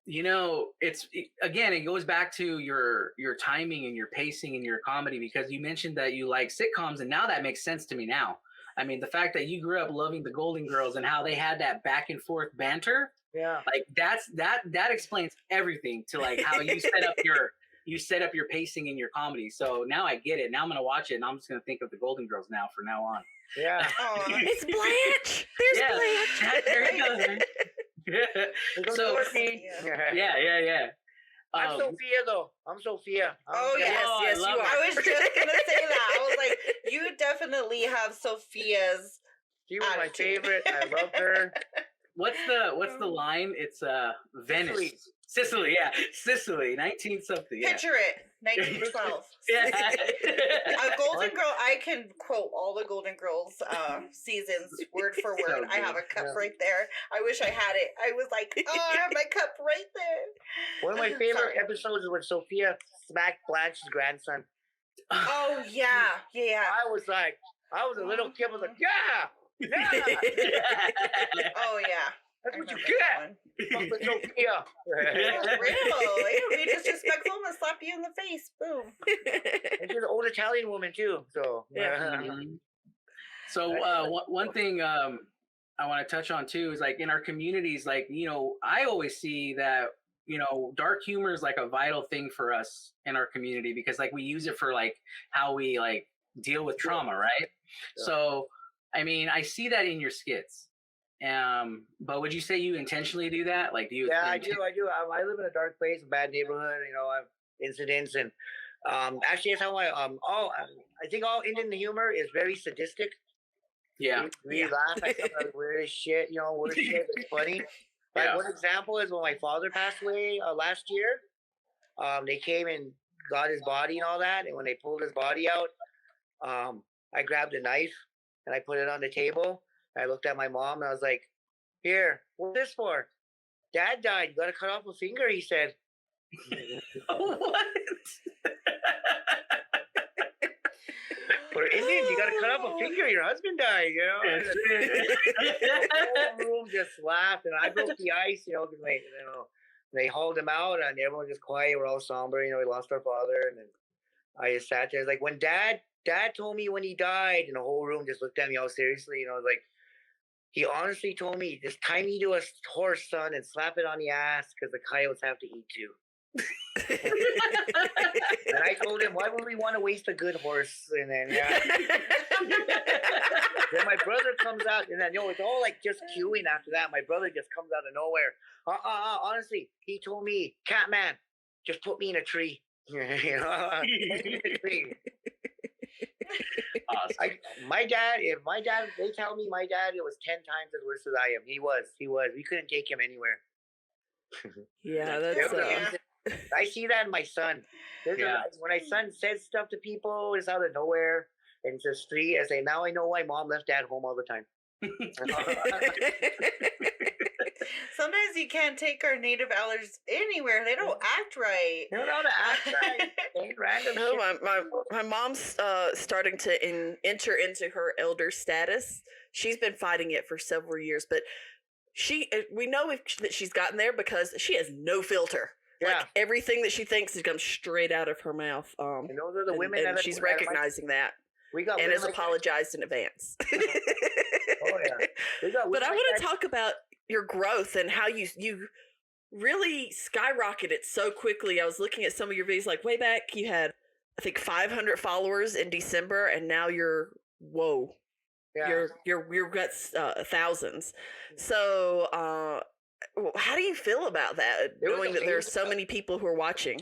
It goes back to your timing and your pacing and your comedy, because you mentioned that you like sitcoms, and now that makes sense to me now. I mean, the fact that you grew up loving the Golden Girls and how they had that back and forth banter, like that explains everything to like how you set up your pacing and your comedy. So now I get it. Now I'm gonna watch it, and I'm just gonna think of the Golden Girls now from now on. Yeah, it's Blanche. There's Blanche. There you go. So yeah. I'm Sophia, though. I'm Sophia. Yes, you are. I was just gonna say that. I was like, you definitely have Sophia's. She was my favorite. I love her. What's the line? It's Venice. Sicily, 19 something. Yeah. Picture it, 1912. Yeah. A Golden Girl. I can quote all the Golden Girls seasons word for word. So I have a cup right there. I wish I had it. I was like, oh, I have my cup right there. One of my favorite episodes is when Sophia smacked Blanche's grandson. Oh yeah. I was a little kid. I was like, yeah. Oh yeah. That's what you get. Fuck with Sophia. Be disrespectful and slap you in the face. Boom. And she's an old Italian woman too. So one thing I want to touch on too is like in our communities, like I always see that dark humor is like a vital thing for us in our community, because like we use it for like how we like deal with trauma, right? Yeah. So I mean, I see that in your skits. But would you say you intentionally do that? Like, do you? Yeah, I do. I live in a dark place, a bad neighborhood. I have incidents, and actually, that's how I think all Indian humor is very sadistic. Yeah, we laugh at some of the weirdest shit. Weird shit. It's funny. Like one example is when my father passed away last year. They came and got his body and all that, and when they pulled his body out, I grabbed a knife and I put it on the table. I looked at my mom and I was like, here, what's this for? Dad died. You got to cut off a finger, he said. What? For Indians, you got to cut off a finger. Your husband died, The whole room just laughed, and I broke the ice, because they hauled him out, and everyone was just quiet. We're all somber, we lost our father, and then I just sat there. It's like when Dad told me when he died, and the whole room just looked at me all seriously, like, he honestly told me, just tie me to a horse, son, and slap it on the ass, because the coyotes have to eat too. And I told him, why would we want to waste a good horse? And then then my brother comes out, and then it's all like just queuing after that. My brother just comes out of nowhere. Honestly, he told me, Catman, just put me in a tree. You know, put me in a tree. Awesome. They tell me my dad, it was 10 times as worse as I am. He was. We couldn't take him anywhere. Yeah, that's I see that in my son. When my son says stuff to people, it's out of nowhere, and it's a street. I say, now I know why mom left dad home all the time. Sometimes you can't take our native elders anywhere. They don't act right. They don't know how to act right. Ain't random No, shit. my mom's starting to enter into her elder status. She's been fighting it for several years, but we know that she's gotten there because she has no filter. Yeah. Like everything that she thinks comes straight out of her mouth. And those are the women, and she's recognizing that. We got and has apologized in advance. Oh yeah. But I want to talk about your growth and how you really skyrocketed so quickly. I was looking at some of your videos, like way back, you had I think 500 followers in December, and now you're you're got thousands. So how do you feel about that, knowing that there are so many people who are watching?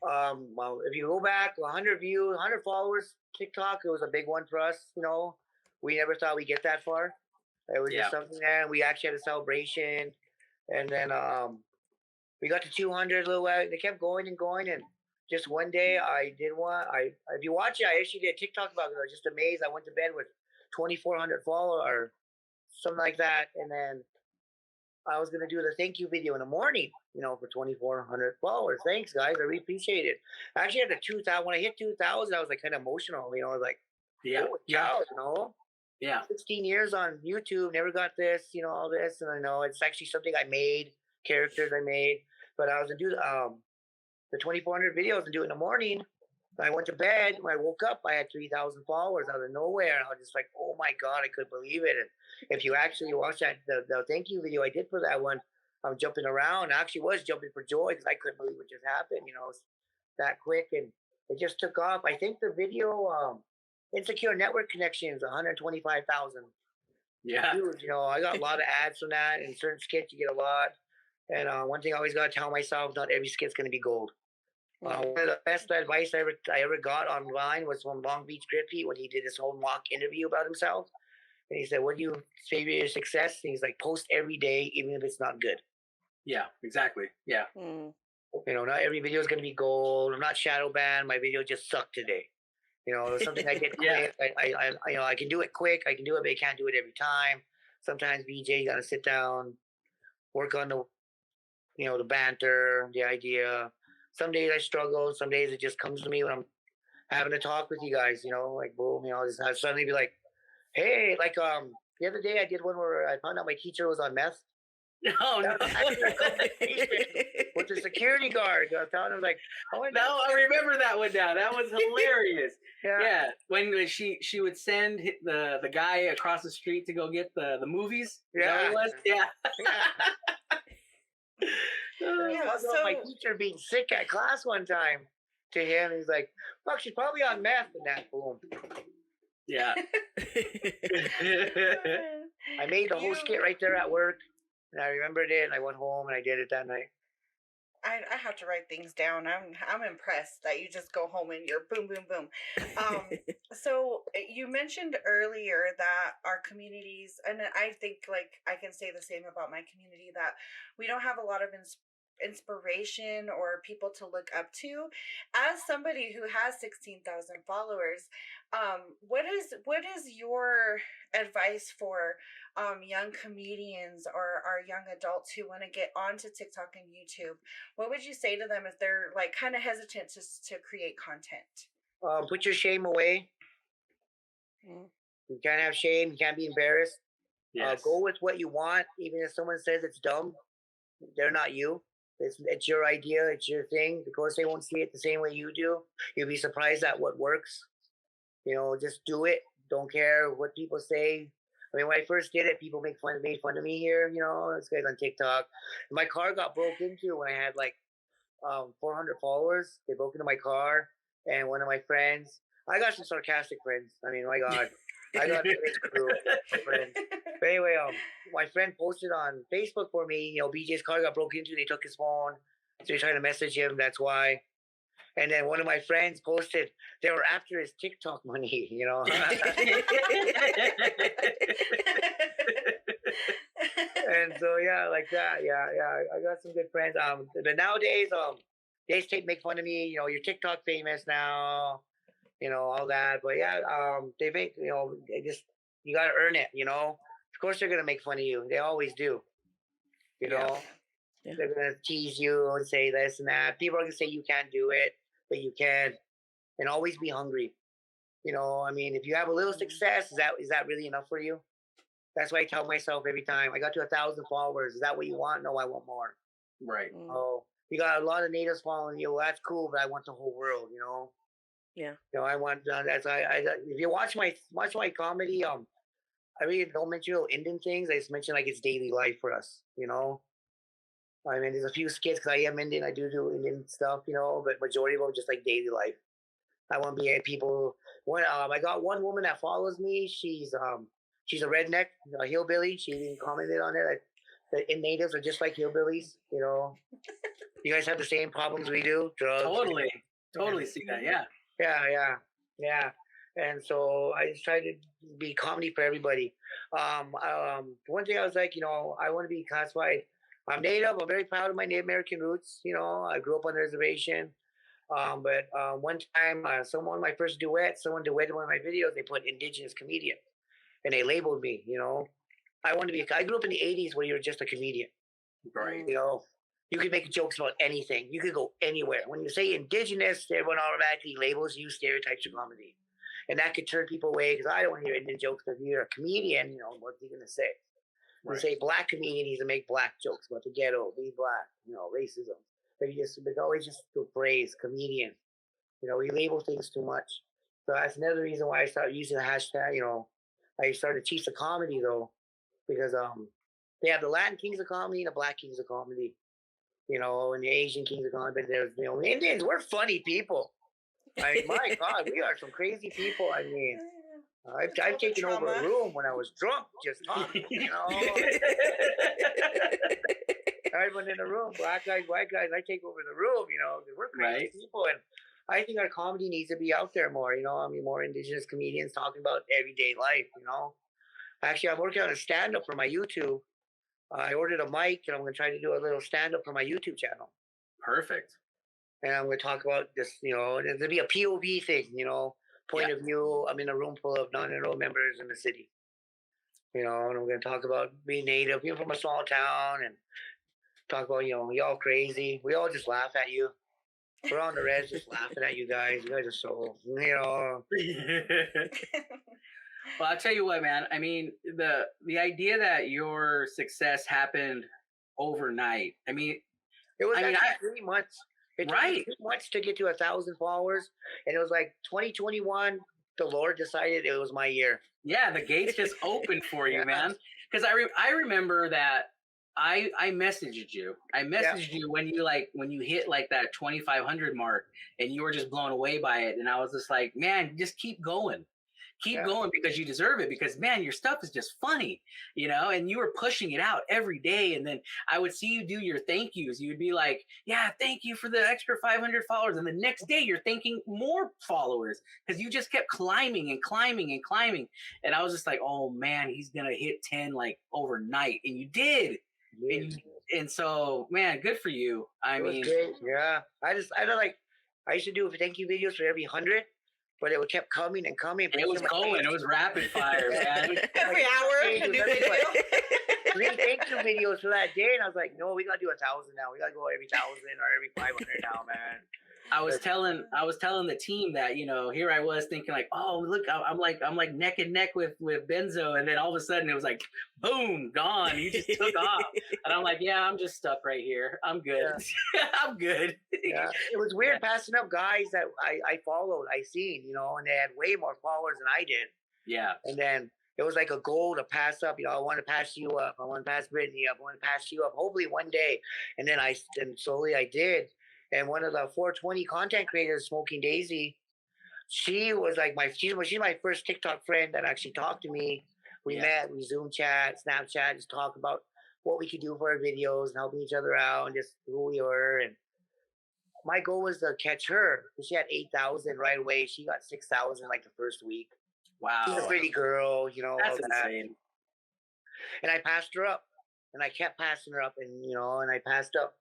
Well, if you go back 100 views, 100 followers, TikTok, it was a big one for us. You know, we never thought we'd get that far. It was just something there. We actually had a celebration, and then we got to 200 a little while. They kept going and going, and just one day I did one. If you watch it, I actually did a TikTok about it. I was just amazed. I went to bed with 2,400 followers or something like that, and then I was gonna do the thank you video in the morning, you know, for 2,400 followers. Thanks, guys. I really appreciate it. I actually had the 2,000. When I hit 2,000, I was like kind of emotional. You know, I was like, cow, you know. 16 years on YouTube, never got this, you know, all this, and I know it's actually something I made, characters I made. But I was gonna do the 2,400 videos and do it in the morning. I went to bed. When I woke up, I had 3,000 followers out of nowhere, and I was just like, "Oh my god, I couldn't believe it!" And if you actually watch that the thank you video I did for that one, I'm jumping around. I actually was jumping for joy because I couldn't believe what just happened. You know, it was that quick, and it just took off. I think the video, Insecure Network Connections, 125,000. Yeah, views. You know, I got a lot of ads from that, and certain skits you get a lot. And one thing I always gotta tell myself: not every skit's gonna be gold. One of the best advice I ever got online was from Long Beach Grippy when he did his whole mock interview about himself. And he said, "What do you favor your success?" And he's like, "Post every day, even if it's not good." Yeah, exactly. Yeah. You know, not every video is going to be gold. I'm not shadow banned. My video just sucked today. You know, it was something I did quick. I can do it quick. I can do it, but I can't do it every time. Sometimes BJ, you got to sit down, work on the banter, the idea. Some days I struggle. Some days it just comes to me when I'm having a talk with you guys, you know, like boom, you know, I suddenly be like, hey, like the other day I did one where I found out my teacher was on meth. Oh no! With the security guard, I found him like, I remember that one now. That was hilarious. Yeah, when she would send the guy across the street to go get the movies. Yeah, so my teacher being sick at class one time to him, he's like, "Fuck, she's probably on meth." And that boom. Yeah. I made the whole skit right there at work, and I remembered it. And I went home and I did it that night. I have to write things down. I'm impressed that you just go home and you're boom, boom, boom. So you mentioned earlier that our communities, and I think like I can say the same about my community, that we don't have a lot of inspiration or people to look up to. As somebody who has 16,000 followers, what is your advice for young comedians or our young adults who want to get onto TikTok and YouTube? What would you say to them if they're like kind of hesitant to create content? Put your shame away. You can't have shame. You can't be embarrassed. Yes. Go with what you want, even if someone says it's dumb. They're not you. It's your idea. It's your thing. Of course, they won't see it the same way you do. You'll be surprised at what works. You know, just do it. Don't care what people say. I mean, when I first did it, people made fun of me here. You know, this guy's on TikTok. My car got broke into when I had like 400 followers. They broke into my car, and one of my friends. I got some sarcastic friends. I mean, my God. I got this crew of friends. But anyway, my friend posted on Facebook for me, you know, BJ's car got broken into. They took his phone. So you're trying to message him. That's why. And then one of my friends posted they were after his TikTok money. You know. And so yeah, like that. Yeah. I got some good friends. But nowadays, they make fun of me. You know, you're TikTok famous now. You know, all that. But yeah, they make, you know, you got to earn it. You know, of course they're gonna make fun of you. They always do. You know, they're gonna tease you and say this and that. People are gonna say you can't do it, but you can, and always be hungry. You know, I mean, if you have a little success, is that really enough for you? That's why I tell myself every time I got to 1,000 followers. Is that what you want? No, I want more. Right. Oh, you got a lot of natives following you. Well, that's cool, but I want the whole world. You know. Yeah. You know, I want that's if you watch my comedy, I really don't mention little Indian things. I just mention like it's daily life for us. You know. I mean, there's a few skits because I am Indian. I do Indian stuff, you know, but majority of them just like daily life. I want to be people. I got one woman that follows me. She's a redneck, a hillbilly. She even commented on it that natives are just like hillbillies. You know, you guys have the same problems we do. Drugs. Totally see that. Yeah. Yeah. And so I just try to be comedy for everybody. One thing I was like, you know, I want to be classified. I'm Native. I'm very proud of my Native American roots. You know, I grew up on the reservation. But one time, one of my first duets, someone duetted one of my videos. They put indigenous comedian, and they labeled me. You know, I grew up in the '80s where you were just a comedian. Right. You know, you could make jokes about anything. You could go anywhere. When you say indigenous, everyone automatically labels you, stereotypes your comedy, and that could turn people away because I don't want to hear Indian jokes. If you're a comedian, you know, what's he gonna say? Right. You say black comedian, he's to make black jokes about the ghetto, be black, you know, racism. But always just to praise comedian. You know, we label things too much. So that's another reason why I started using the hashtag. You know, I started to teach the comedy though, because they have the Latin Kings of Comedy and the Black Kings of Comedy. You know, and the Asian Kings of Comedy. But there's, you know, Indians, we're funny people. I mean, my God, we are some crazy people. I mean, I've taken over a room when I was drunk, just talking. You know. Everyone in the room, black guys, white guys, I take over the room, you know, because we're crazy people. And I think our comedy needs to be out there more, you know. I mean, more indigenous comedians talking about everyday life, you know. Actually, I'm working on a stand-up for my YouTube. I ordered a mic, and I'm going to try to do a little stand-up for my YouTube channel. Perfect. And I'm going to talk about this, you know, there'll be a POV thing, you know, point of view. I'm in a room full of non-enrolled members in the city, you know, and I'm going to talk about being Native, being from a small town, and talk about, you know, y'all crazy. We all just laugh at you. We're on the res just laughing at you guys. You guys are so, you know. Well, I'll tell you what, man. I mean, the idea that your success happened overnight. I mean, it was 3 months. It took 3 months to get to 1,000 followers, and it was like 2021. The Lord decided it was my year. Yeah, the gates just opened for you, man. Because I remember that. I messaged you. I messaged you when you hit like that 2,500 mark, and you were just blown away by it. And I was just like, man, just keep going, going because you deserve it. Because man, your stuff is just funny, you know. And you were pushing it out every day. And then I would see you do your thank yous. You would be like, yeah, thank you for the extra 500 followers. And the next day, you're thanking more followers because you just kept climbing and climbing and climbing. And I was just like, oh man, he's gonna hit 10 like overnight, and you did. And so, man, good for you. I mean, great. Yeah. I don't like. I used to do thank you videos for every 100, but it kept coming and coming. It was going. It was rapid fire, man. Every hour, a new video. 3 thank you videos for that day, and I was like, no, we gotta do 1,000 now. We gotta go every 1,000 or every 500 now, man. I was telling the team that, you know, here I was thinking like, oh look, I'm like neck and neck with Benzo, and then all of a sudden it was like, boom, gone. You just took off, and I'm like, yeah, I'm just stuck right here. I'm good. Yeah. I'm good. Yeah. It was weird passing up guys that I followed, I seen, you know, and they had way more followers than I did. Yeah. And then it was like a goal to pass up. You know, I want to pass you up. I want to pass Brittany up. I want to pass you up. Hopefully one day. And then slowly I did. And one of the 420 content creators, Smoking Daisy, she was like she's my first TikTok friend that actually talked to me. We met, we Zoom chat, Snapchat, just talk about what we could do for our videos and helping each other out and just who we were. And my goal was to catch her. She had 8,000 right away. She got 6,000 like the first week. Wow. She's a pretty girl, you know. That's all that. insane. And I passed her up. And I kept passing her up, and and I passed up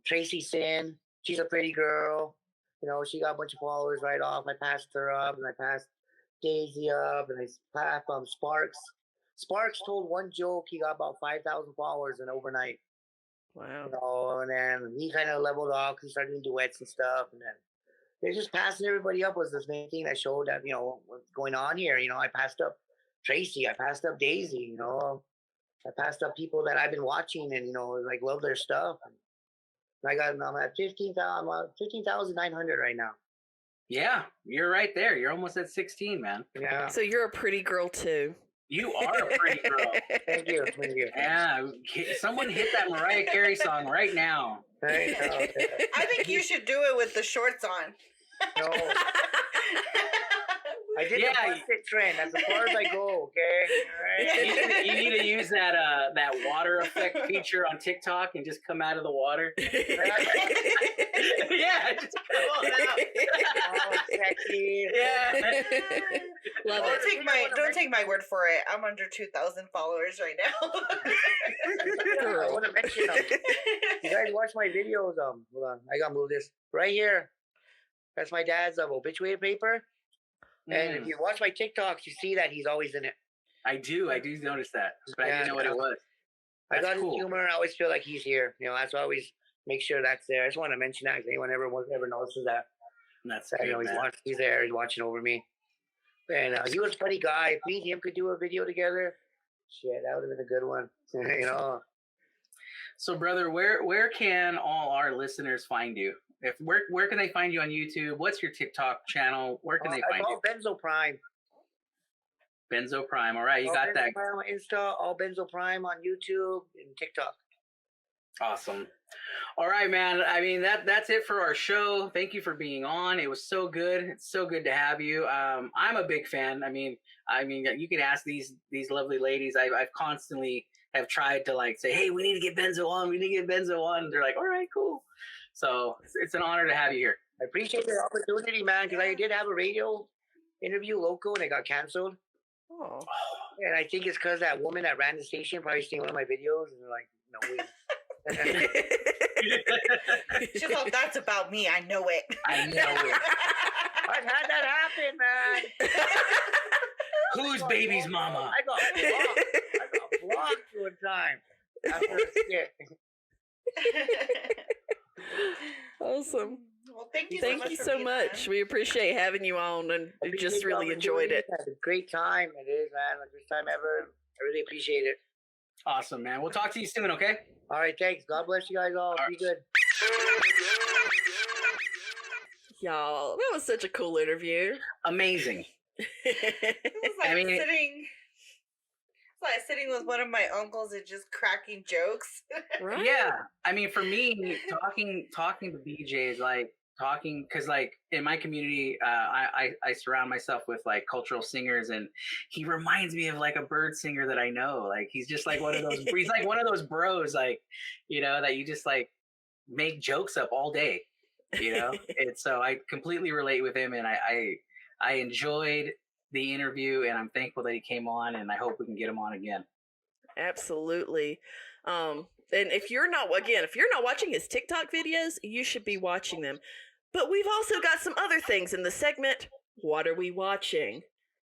Tracy Sin. She's a pretty girl. She got a bunch of followers right off. I passed her up, and I passed Daisy up, and I passed Sparks. Sparks told one joke. He got about 5,000 followers in overnight. Wow. And then he kind of leveled off because he started doing duets and stuff. And then they're just passing everybody up was this main thing that showed that, what's going on here. I passed up Tracy. I passed up Daisy, I passed up people that I've been watching and, like love their stuff. And I'm at 15,900 right now. Yeah, you're right there. You're almost at 16, man. Yeah. So you're a pretty girl too. You are a pretty girl. Thank you. Yeah, someone hit that Mariah Carey song right now. Right. I think you should do it with the shorts on. No. I did the busted trend. That's as far as I go, okay? All right? You need to use that water effect feature on TikTok and just come out of the water. Yeah, just come on out. Oh, sexy. Yeah. Love it. Don't take my word for it. I'm under 2,000 followers right now. I want to mention you guys watch my videos. Hold on, I gotta move this right here. That's my dad's obituary paper. And if you watch my TikToks, you see that he's always in it. I do notice that, but I didn't know what it was. I got his humor. I always feel like he's here. That's why I always make sure that's there. I just want to mention that because anyone ever notices that. That's good, he's there. He's watching over me. And he was a funny guy. If me and him could do a video together, shit, that would have been a good one. So, brother, where can all our listeners find you? Where can they find you on YouTube? What's your TikTok channel? Where can they find you? BenzoPrime. BenzoPrime. All right, you got that. BenzoPrime on Insta, all BenzoPrime on YouTube and TikTok. Awesome. All right, man. I mean, that's it for our show. Thank you for being on. It was so good. It's so good to have you. I'm a big fan. I mean, you can ask these lovely ladies. I've constantly have tried to say, hey, we need to get Benzo on. We need to get Benzo on. And they're like, all right, cool. So it's an honor to have you here. I appreciate the opportunity, man, because I did have a radio interview local and it got canceled. Oh. And I think it's because that woman that ran the station probably seen one of my videos and they're like, no way. She's like, that's about me. I know it. I know it. I've had that happen, man. Who's baby's mama? I got blocked one time after a skit. Awesome. Well, thank you so much. We appreciate having you on and just really enjoyed it. Had a great time. It is, man. Like, first time ever. I really appreciate it. Awesome, man. We'll talk to you soon, okay? All right, thanks. God bless you guys all. Be good. Y'all, that was such a cool interview. Amazing. It was like sitting with one of my uncles and just cracking jokes. Right? Yeah. I mean, for me, talking to BJ is like talking, because in my community, I surround myself with cultural singers, and he reminds me of a bird singer that I know. He's just one of those. He's one of those bros, that you just make jokes up all day. And so I completely relate with him, and I enjoyed the interview, and I'm thankful that he came on, and I hope we can get him on again. Absolutely. And if you're not watching his TikTok videos, you should be watching them. But we've also got some other things in the segment. What are we watching?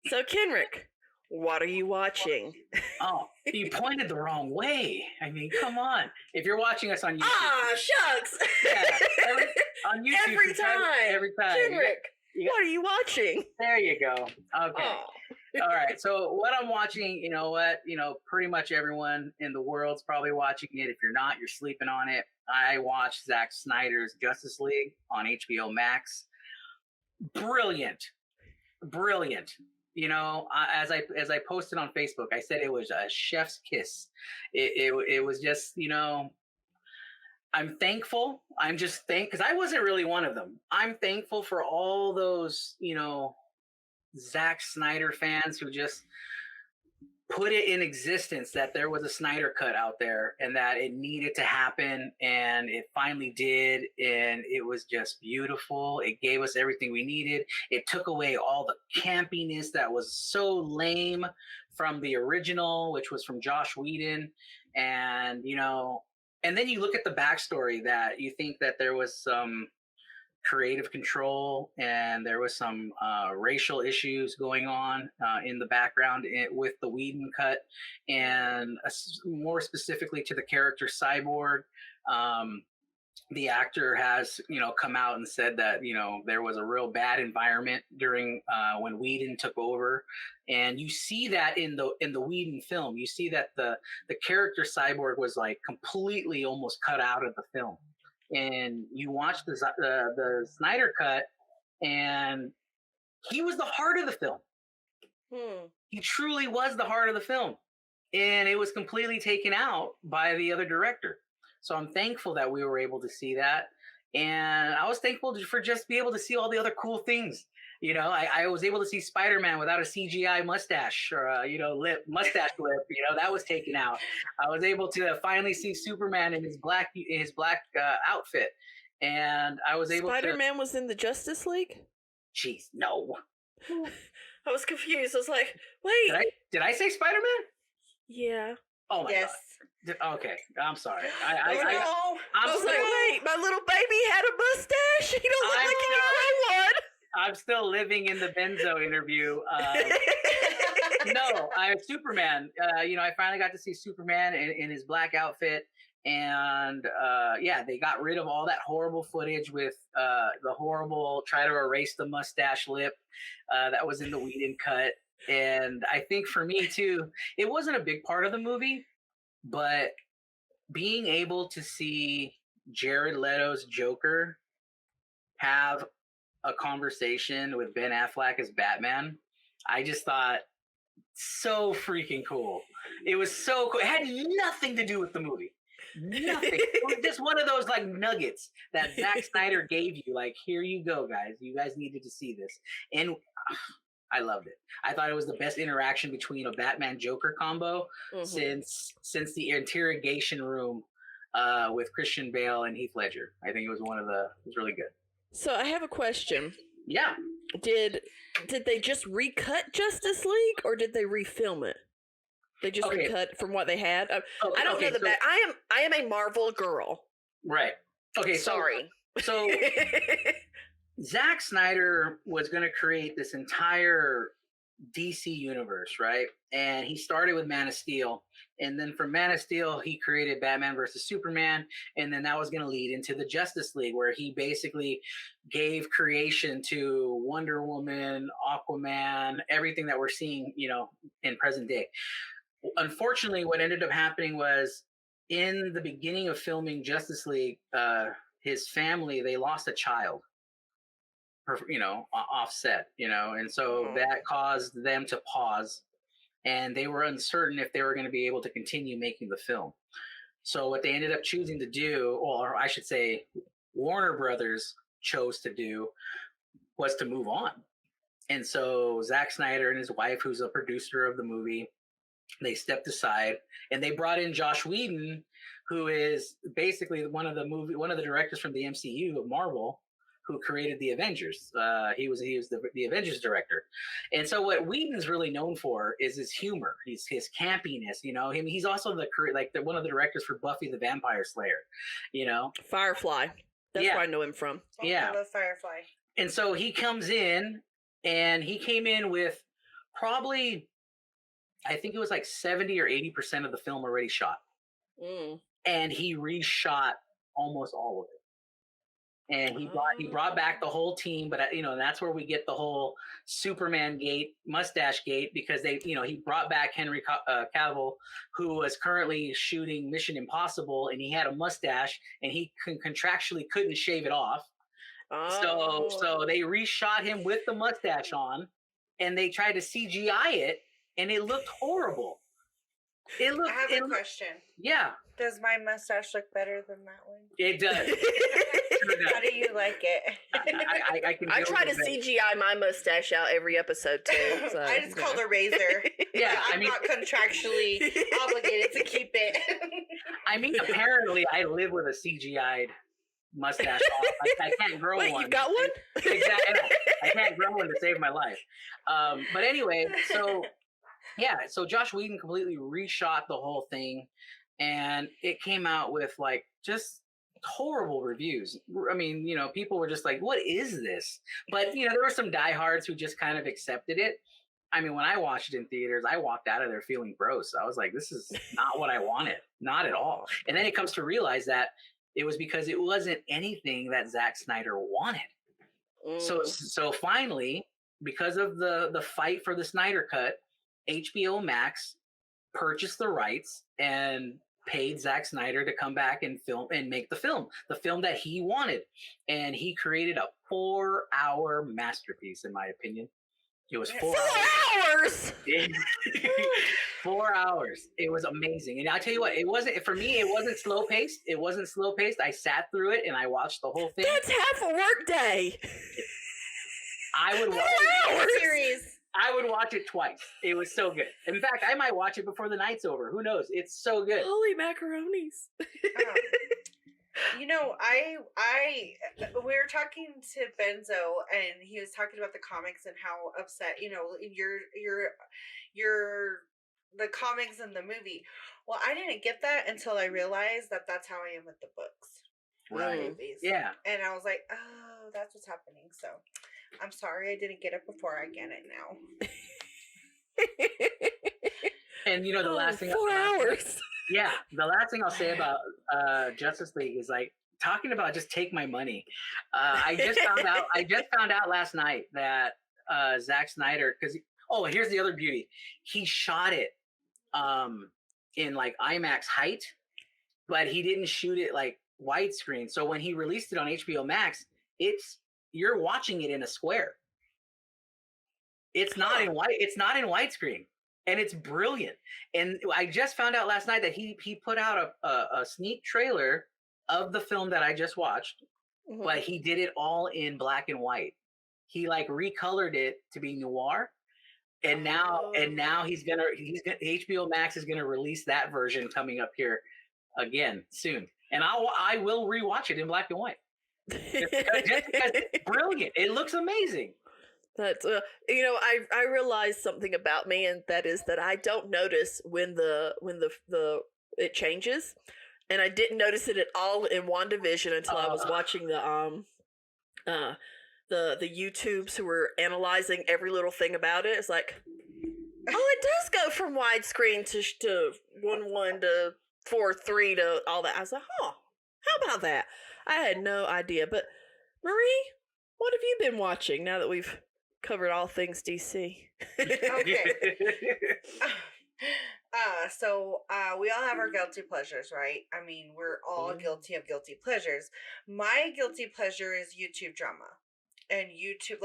So, Kenrick, what are you watching? Oh, you pointed the wrong way. I mean, come on. If you're watching us on YouTube. Ah, shucks. Yeah, on YouTube. Every time. Kenrick, what are you watching? There you go. Okay. Oh. All right. So what I'm watching, pretty much everyone in the world's probably watching it. If you're not, you're sleeping on it. I watched Zack Snyder's Justice League on HBO Max. Brilliant. As I posted on Facebook, I said it was a chef's kiss. It was just, I'm thankful. I'm just because I wasn't really one of them. I'm thankful for all those, Zack Snyder fans who just put it in existence that there was a Snyder cut out there and that it needed to happen, and it finally did, and it was just beautiful. It gave us everything we needed. It took away all the campiness that was so lame from the original, which was from Josh Whedon. And and then you look at the backstory, that you think that there was some creative control and there was some racial issues going on in the background with the Whedon cut, and more specifically to the character Cyborg. The actor has come out and said that there was a real bad environment during when Whedon took over, and you see that in the Whedon film. You see that the character Cyborg was like completely almost cut out of the film. And you watch the Snyder cut, and he was the heart of the film. He truly was the heart of the film, and it was completely taken out by the other director. So I'm thankful that we were able to see that, and I was thankful for just be able to see all the other cool things. I was able to see Spiderman without a CGI mustache or mustache lip. That was taken out. I was able to finally see Superman in his black outfit, and I was able. Spider-Man was in the Justice League? Jeez, no. I was confused. I was like, wait. Did I say Spider-Man? Yeah. Oh my Yes. God. Okay, I'm sorry. I was like, wait, my little baby had a mustache? He don't look like he can grow one. I'm still living in the Benzo interview. No, Superman. I finally got to see Superman in his black outfit, and they got rid of all that horrible footage with the horrible try to erase the mustache lip that was in the Whedon cut. And I think for me too, it wasn't a big part of the movie, but being able to see Jared Leto's Joker have a conversation with Ben Affleck as Batman, I just thought so freaking cool. It was so cool. It had nothing to do with the movie. Nothing. It was just one of those like nuggets that Zack Snyder gave you. Like, here you go, guys. You guys needed to see this. And I loved it. I thought it was the best interaction between a Batman Joker combo since the interrogation room with Christian Bale and Heath Ledger. I think it was really good. So I have a question. Yeah. Did they just recut Justice League, or did they refilm it? They just recut from what they had. I don't know the I am a Marvel girl. Right. Okay. Sorry. So Zack Snyder was going to create this entire DC universe, right? And he started with Man of Steel, and then from Man of Steel he created Batman versus Superman, and then that was going to lead into the Justice League, where he basically gave creation to Wonder Woman, Aquaman, everything that we're seeing, in present day. Unfortunately, what ended up happening was in the beginning of filming Justice League, his family, they lost a child. Offset, and so that caused them to pause, and they were uncertain if they were going to be able to continue making the film. So what they ended up choosing to do, or I should say Warner Brothers chose to do, was to move on. And so Zack Snyder and his wife, who's a producer of the movie, they stepped aside, and they brought in Josh Whedon, who is basically one of the directors from the MCU of Marvel, who created the Avengers. He was the Avengers director. And so what Whedon's really known for is his humor, his campiness. He's also one of the directors for Buffy the Vampire Slayer. Firefly. That's where I know him from. Yeah, I love Firefly. And so he comes in, and he came in with probably, I think it was like 70 or 80% of the film already shot. And he reshot almost all of it. And he brought back the whole team, but and that's where we get the whole Superman gate, mustache gate, because he brought back Henry Cavill, who was currently shooting Mission Impossible, and he had a mustache, and he contractually couldn't shave it off. So they reshot him with the mustache on, and they tried to CGI it, and it looked horrible. I have a question. Yeah. Does my mustache look better than that one? It does. How do you like it? I can. I deal try to with it. CGI my mustache out every episode too. So, I just called a razor. Yeah, I'm not contractually obligated to keep it. I mean, apparently, I live with a CGI'd mustache off. I can't grow Wait, one. you got one? Exactly. I can't grow one to save my life. But anyway, so Josh Whedon completely reshot the whole thing, and it came out with like just horrible reviews. I mean, people were just like, "What is this?" But there were some diehards who just kind of accepted it. I mean, when I watched it in theaters, I walked out of there feeling gross. I was like, "This is not what I wanted, not at all." And then it comes to realize that it was because it wasn't anything that Zack Snyder wanted. So finally, because of the fight for the Snyder Cut, HBO Max purchased the rights and paid Zack Snyder to come back and film and make the film that he wanted. And he created a 4-hour masterpiece, in my opinion. It was 4 hours. 4 hours. It was amazing. And I'll tell you what, it wasn't slow paced. It wasn't slow paced. I sat through it and I watched the whole thing. That's half a work day. I would watch it. Series. I would watch it twice. It was so good. In fact, I might watch it before the night's over. Who knows? It's so good. Holy macaronis. We were talking to Benzo, and he was talking about the comics and how upset, the comics and the movie. Well, I didn't get that until I realized that that's how I am with the books. Right. Movies. Yeah. And I was like, oh, that's what's happening. So I'm sorry I didn't get it before. I get it now. And the last thing 4 hours. Yeah, the last thing I'll say about Justice League is like talking about just take my money. I just found out last night that Zack Snyder, because here's the other beauty. He shot it in like IMAX height, but he didn't shoot it like widescreen. So when he released it on HBO Max, you're watching it in a square. It's not in widescreen. And it's brilliant. And I just found out last night that he put out a sneak trailer of the film that I just watched, but he did it all in black and white. He like recolored it to be noir. And now HBO Max is gonna release that version coming up here again soon. And I will rewatch it in black and white. Just because it's brilliant. It looks amazing. That's I realized something about me, and that is that I don't notice when the it changes, and I didn't notice it at all in WandaVision until I was watching the YouTubes who were analyzing every little thing about it. It's like, it does go from widescreen to 1:1 to 4:3 to all that. I was like, how about that? I had no idea. But Marie, what have you been watching now that we've covered all things DC? Okay. So we all have our guilty pleasures, right? I mean, we're all guilty of guilty pleasures. My guilty pleasure is YouTube drama. And YouTube,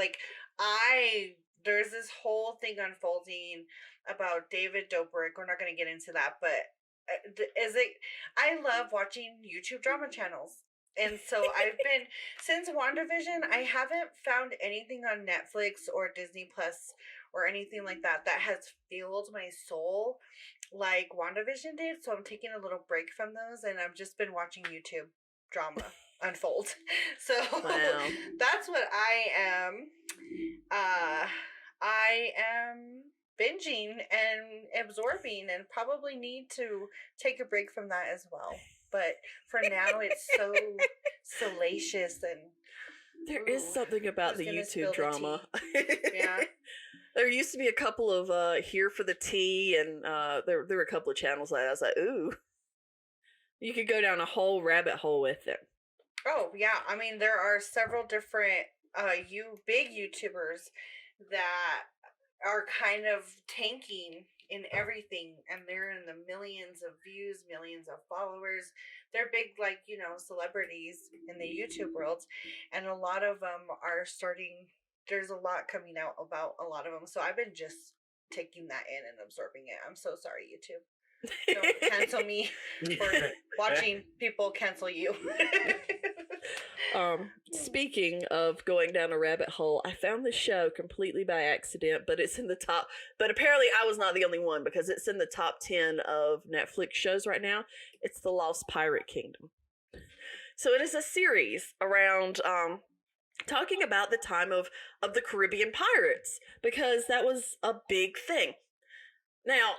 there's this whole thing unfolding about David Dobrik. We're not going to get into that, but I love watching YouTube drama channels. And so I've been, since WandaVision, I haven't found anything on Netflix or Disney Plus or anything like that has filled my soul like WandaVision did. So I'm taking a little break from those, and I've just been watching YouTube drama unfold. So that's what I am. I am binging and absorbing, and probably need to take a break from that as well. But for now, it's so salacious, and there is something about the YouTube drama. Yeah. There used to be a couple of Here for the Tea, and there were a couple of channels that I was like, ooh, you could go down a whole rabbit hole with it. Oh yeah, I mean there are several different big YouTubers that are kind of tanking in everything, and they're in the millions of views, millions of followers. They're big, celebrities in the YouTube world, and a lot of them are starting. There's a lot coming out about a lot of them, so I've been just taking that in and absorbing it. I'm so sorry, YouTube. Don't cancel me for watching people cancel you. Speaking of going down a rabbit hole, I found this show completely by accident, but it's in the top. But apparently, I was not the only one because it's in the top 10 of Netflix shows right now. It's The Lost Pirate Kingdom. So it is a series around talking about the time of the Caribbean pirates because that was a big thing. Now,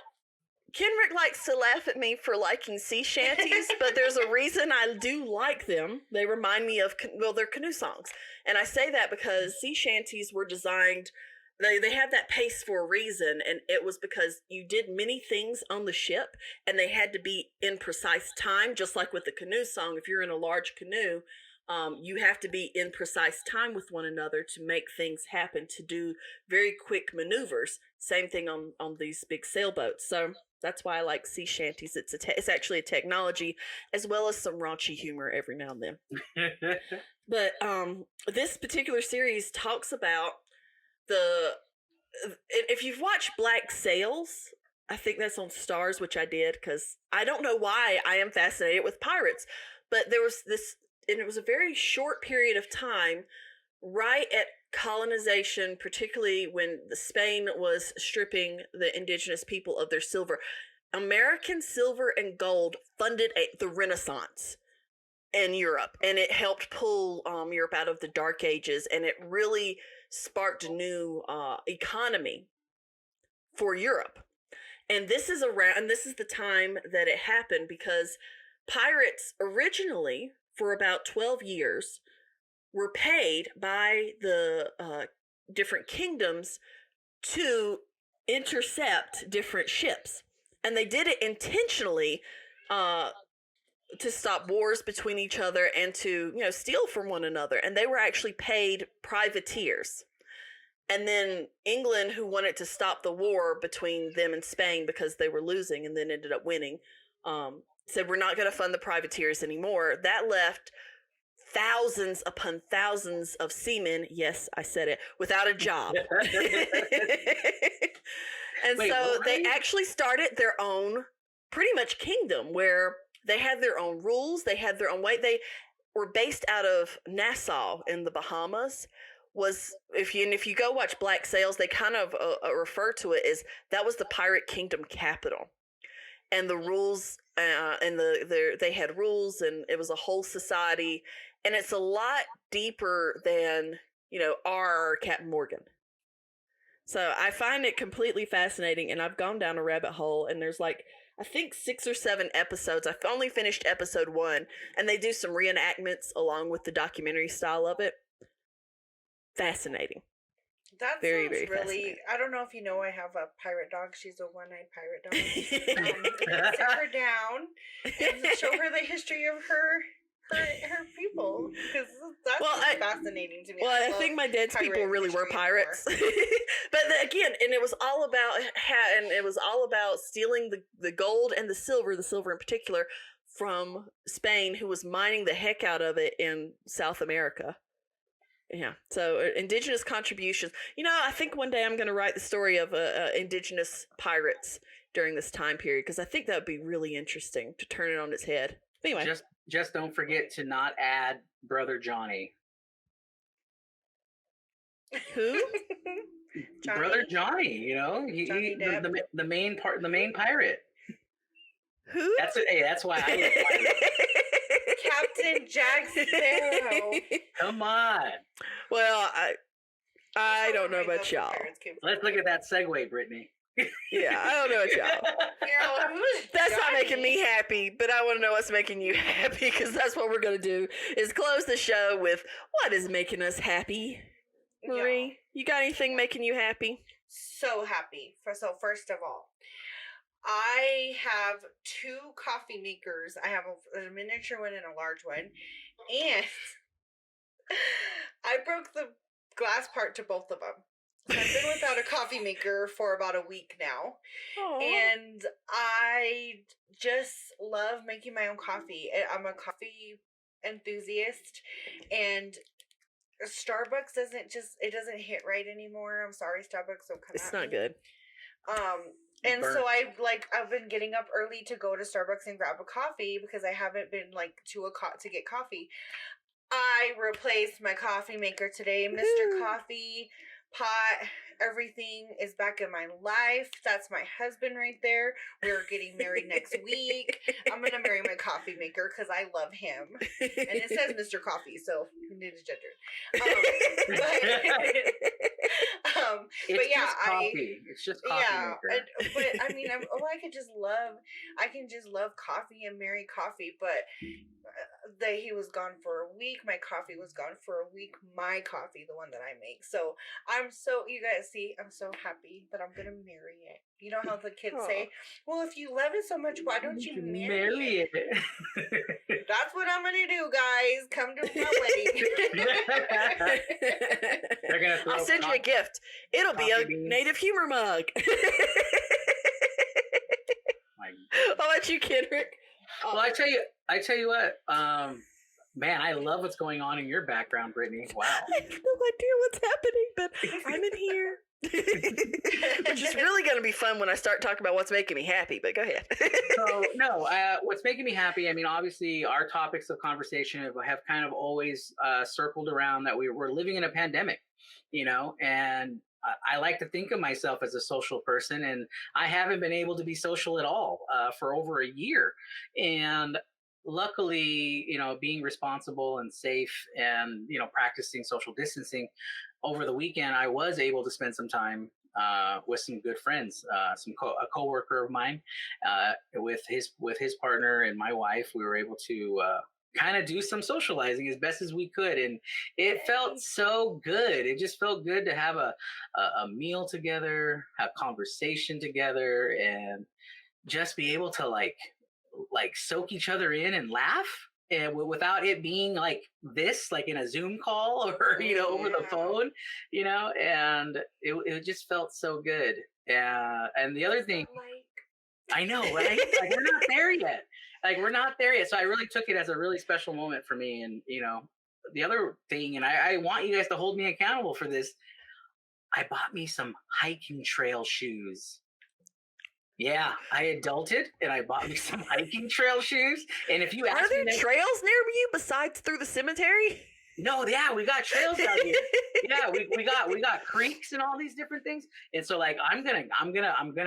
Kenrick likes to laugh at me for liking sea shanties, but there's a reason I do like them. They remind me of, they're canoe songs. And I say that because sea shanties were designed, they have that pace for a reason, and it was because you did many things on the ship, and they had to be in precise time, just like with the canoe song. If you're in a large canoe, you have to be in precise time with one another to make things happen, to do very quick maneuvers. Same thing on these big sailboats. So that's why I like sea shanties. It's actually a technology, as well as some raunchy humor every now and then. But this particular series talks about if you've watched Black Sails, I think that's on Stars, which I did because I don't know why I am fascinated with pirates, but there was this, and it was a very short period of time right at colonization, particularly when Spain was stripping the indigenous people of their silver. American silver and gold funded the Renaissance in Europe, and it helped pull Europe out of the Dark Ages, and it really sparked a new economy for Europe. And this is the time that it happened because pirates originally, for about 12 years, were paid by the different kingdoms to intercept different ships. And they did it intentionally to stop wars between each other and to, steal from one another. And they were actually paid privateers. And then England, who wanted to stop the war between them and Spain because they were losing and then ended up winning, said, we're not going to fund the privateers anymore. That left thousands upon thousands of seamen, yes, I said it, without a job. And Wait, so what? they actually started their own pretty much kingdom where they had their own rules, they had their own way. They were based out of Nassau in the Bahamas. If you go watch Black Sails, they kind of refer to it as that was the pirate kingdom capital. And the rules, they had rules, and it was a whole society, and it's a lot deeper than our Captain Morgan. So I find it completely fascinating, and I've gone down a rabbit hole, and there's I think 6 or 7 episodes. I've only finished episode 1, and they do some reenactments along with the documentary style of it. Fascinating. That very, sounds very really. I don't know if you know, I have a pirate dog. She's a one-eyed pirate dog. Sit her down and show her the history of her people, because that's fascinating to me. Well, I think my dad's people really were pirates. But again, and it was all about stealing the gold and the silver in particular, from Spain, who was mining the heck out of it in South America. Yeah, so indigenous contributions. I think one day I'm going to write the story of indigenous pirates during this time period, because I think that would be really interesting to turn it on its head. Anyway, just don't forget to not add Brother Johnny. Who? Johnny? Brother Johnny. Johnny Depp. the main pirate. Who? That's why I look pirate. Captain Jack Sparrow. Come on. Well, I don't know about y'all. Let's look at that segue, Brittany. Yeah, I don't know about y'all. That's not making me happy, but I want to know what's making you happy, because that's what we're going to do, is close the show with what is making us happy. Marie, you got anything making you happy? So happy. So first of all, I have 2 coffee makers. I have a miniature one and a large one. And I broke the glass part to both of them. So I've been without a coffee maker for about a week now. Aww. And I just love making my own coffee. I'm a coffee enthusiast. And Starbucks doesn't hit right anymore. I'm sorry, Starbucks. Don't come It's at not me. good. And Burnt. so I've been getting up early to go to Starbucks and grab a coffee because I haven't been like to get coffee. I replaced my coffee maker today, Mr. Coffee Pot. Everything is back in my life. That's my husband right there. We're getting married next week. I'm gonna marry my coffee maker because I love him. And it says Mr. Coffee, so you need to gender. But yeah, just coffee. It's just coffee. Yeah, maker. but I mean, I can just love coffee and marry coffee. But that he was gone for a week. My coffee was gone for a week. My coffee, the one that I make. So you guys see, I'm so happy that I'm gonna marry it. You know how the kids say, well, if you love it so much, why don't you marry it? That's what I'm gonna do, guys. Come to my wedding. I'll send you a gift. It'll be a native humor mug. How about you, Kenrick? Well, I tell you what, man, I love what's going on in your background, Brittany. Wow. I have no idea what's happening, but I'm in here. Which is really going to be fun when I start talking about what's making me happy, but go ahead. So, no, what's making me happy, I mean, obviously, our topics of conversation have kind of always circled around that we're living in a pandemic, you know, and I like to think of myself as a social person, and I haven't been able to be social at all for over a year. And luckily, you know, being responsible and safe and, you know, practicing social distancing over the weekend, I was able to spend some time with some good friends, a coworker of mine, with his partner and my wife. We were able to kind of do some socializing as best as we could, and it felt so good. It just felt good to have a meal together, have conversation together, and just be able to like soak each other in and laugh, and without it being like this, like in a Zoom call or, you know, over the phone, you know, and it just felt so good. And the other thing, I know, right? Like we're not there yet. So I really took it as a really special moment for me. And, you know, the other thing, and I want you guys to hold me accountable for this, I bought me some hiking trail shoes. Yeah, I adulted and I bought me some hiking trail shoes. And if you ask me, are there trails near you besides through the cemetery? No, yeah, we got trails out here. Yeah, we got creeks and all these different things. And so like I'm gonna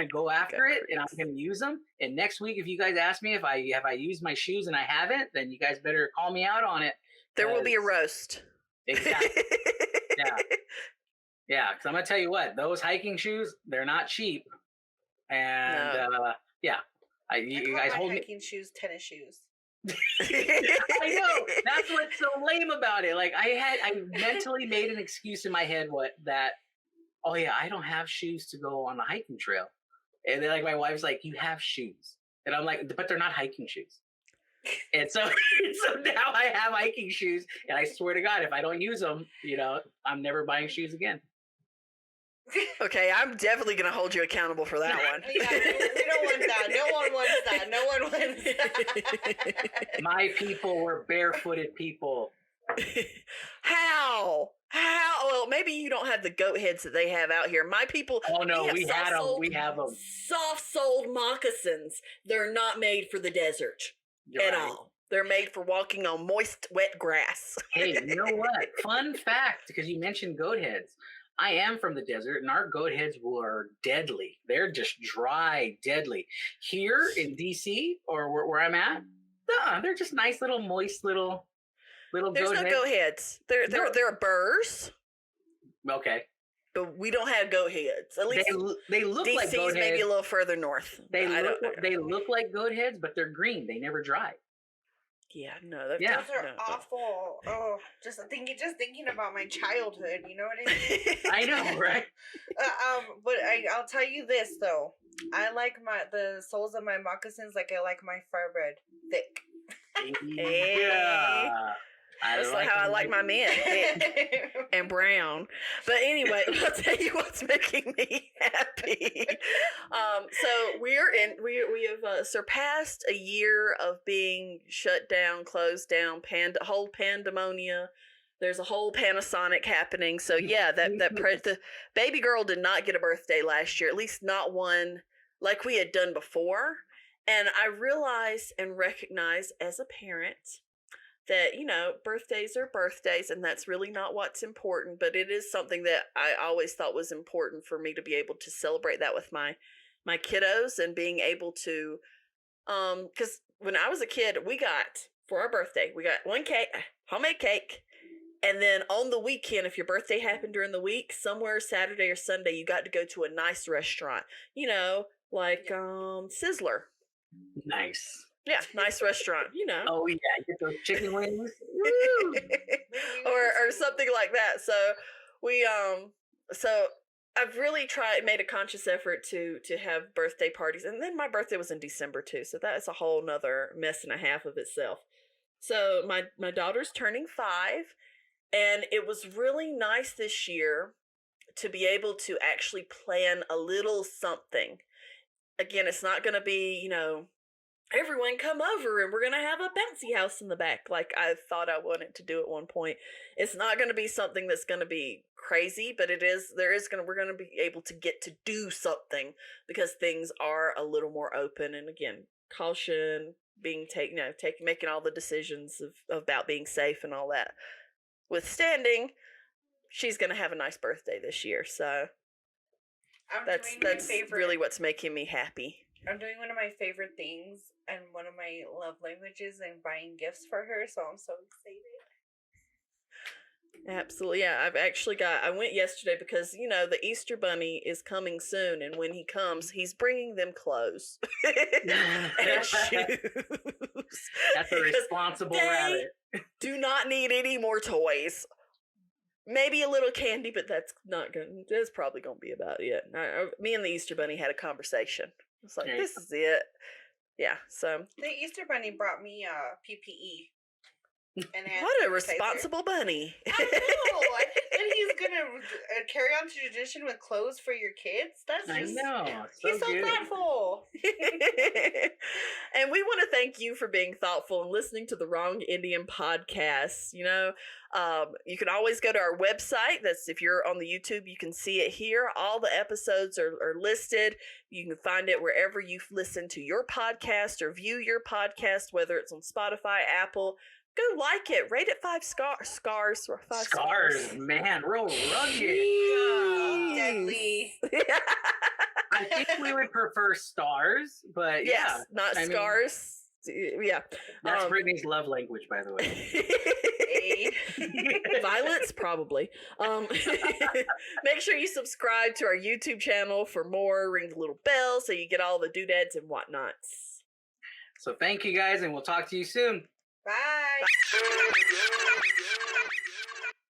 go after it, and I'm gonna use them. And next week, if you guys ask me if I used my shoes and I haven't, then you guys better call me out on it. There will be a roast. Exactly. Yeah, because I'm gonna tell you what, those hiking shoes, they're not cheap. And you guys hold hiking shoes, tennis shoes. I know, that's what's so lame about it. Like I mentally made an excuse in my head I don't have shoes to go on the hiking trail. And then like my wife's like, you have shoes. And I'm like, but they're not hiking shoes. And so now I have hiking shoes, and I swear to God, if I don't use them, you know, I'm never buying shoes again. Okay, I'm definitely going to hold you accountable for that one. Yeah, we don't want that. No one wants that. My people were barefooted people. How? Well, maybe you don't have the goat heads that they have out here. My people. Oh no, we have them. Soft-soled moccasins. They're not made for the desert at all. They're made for walking on moist, wet grass. Hey, you know what? Fun fact, because you mentioned goat heads. I am from the desert, and our goat heads were deadly. They're just dry, deadly. Here in DC, or where I'm at, they're just nice little moist little There's goat no heads. goat heads. They're burrs. Okay. But we don't have goat heads. At least they look DC's like goat heads. maybe a little further north. They look like goat heads, but they're green. They never dry. Yeah, no. Those are awful. Oh, just thinking about my childhood. You know what I mean? I know, right? But I'll tell you this though. I like the soles of my moccasins like I like my fur bread thick. Yeah. That's like how I like my men, thick and brown. But anyway, I'll tell you what's making me happy. So we have surpassed a year of being shut down, closed down, whole pandemonia. There's a whole Panasonic happening. So yeah, the baby girl did not get a birthday last year, at least not one like we had done before. And I realized and recognized as a parent that, you know, birthdays are birthdays, and that's really not what's important, but it is something that I always thought was important for me to be able to celebrate that with my kiddos, and being able to, because when I was a kid, we got, for our birthday, we got one cake, homemade cake, and then on the weekend, if your birthday happened during the week, somewhere Saturday or Sunday, you got to go to a nice restaurant, you know, like Sizzler. Nice. Yeah, nice restaurant, you know. Oh yeah, get those chicken wings. or something like that. So we so I've really made a conscious effort to have birthday parties. And then my birthday was in December too, so that's a whole nother mess and a half of itself. So my daughter's turning 5, and it was really nice this year to be able to actually plan a little something. Again, it's not going to be, you know, everyone come over and we're going to have a bouncy house in the back like I thought I wanted to do at one point. It's not going to be something that's going to be crazy, but we're going to be able to get to do something because things are a little more open. And again, caution being making all the decisions about being safe and all that. Withstanding, she's going to have a nice birthday this year. So that's really what's making me happy. I'm doing one of my favorite things and one of my love languages, and buying gifts for her, so I'm so excited. Absolutely. Yeah, I went yesterday because, you know, the Easter Bunny is coming soon, and when he comes, he's bringing them clothes and shoes. That's a responsible rabbit. Do not need any more toys. Maybe a little candy, but that's probably going to be about it. Me and the Easter Bunny had a conversation. It's like, this is it. Yeah, so. The Easter Bunny brought me PPE. What a responsible bunny. I know. I think that he's going to carry on tradition with clothes for your kids. I know. He's so thoughtful. And we want to thank you for being thoughtful and listening to the Wrong Indian Podcast. You know, you can always go to our website. That's, if you're on the YouTube, you can see it here. All the episodes are listed. You can find it wherever you listen to your podcast or view your podcast, whether it's on Spotify, Apple. Go like it. Rate it 5 scars. Man, real rugged. Deadly. I think we would prefer stars, but yes, not scars. Yeah. That's Brittany's love language, by the way. Violence, probably. Make sure you subscribe to our YouTube channel for more. Ring the little bell so you get all the doodads and whatnots. So thank you guys, and we'll talk to you soon. Bye.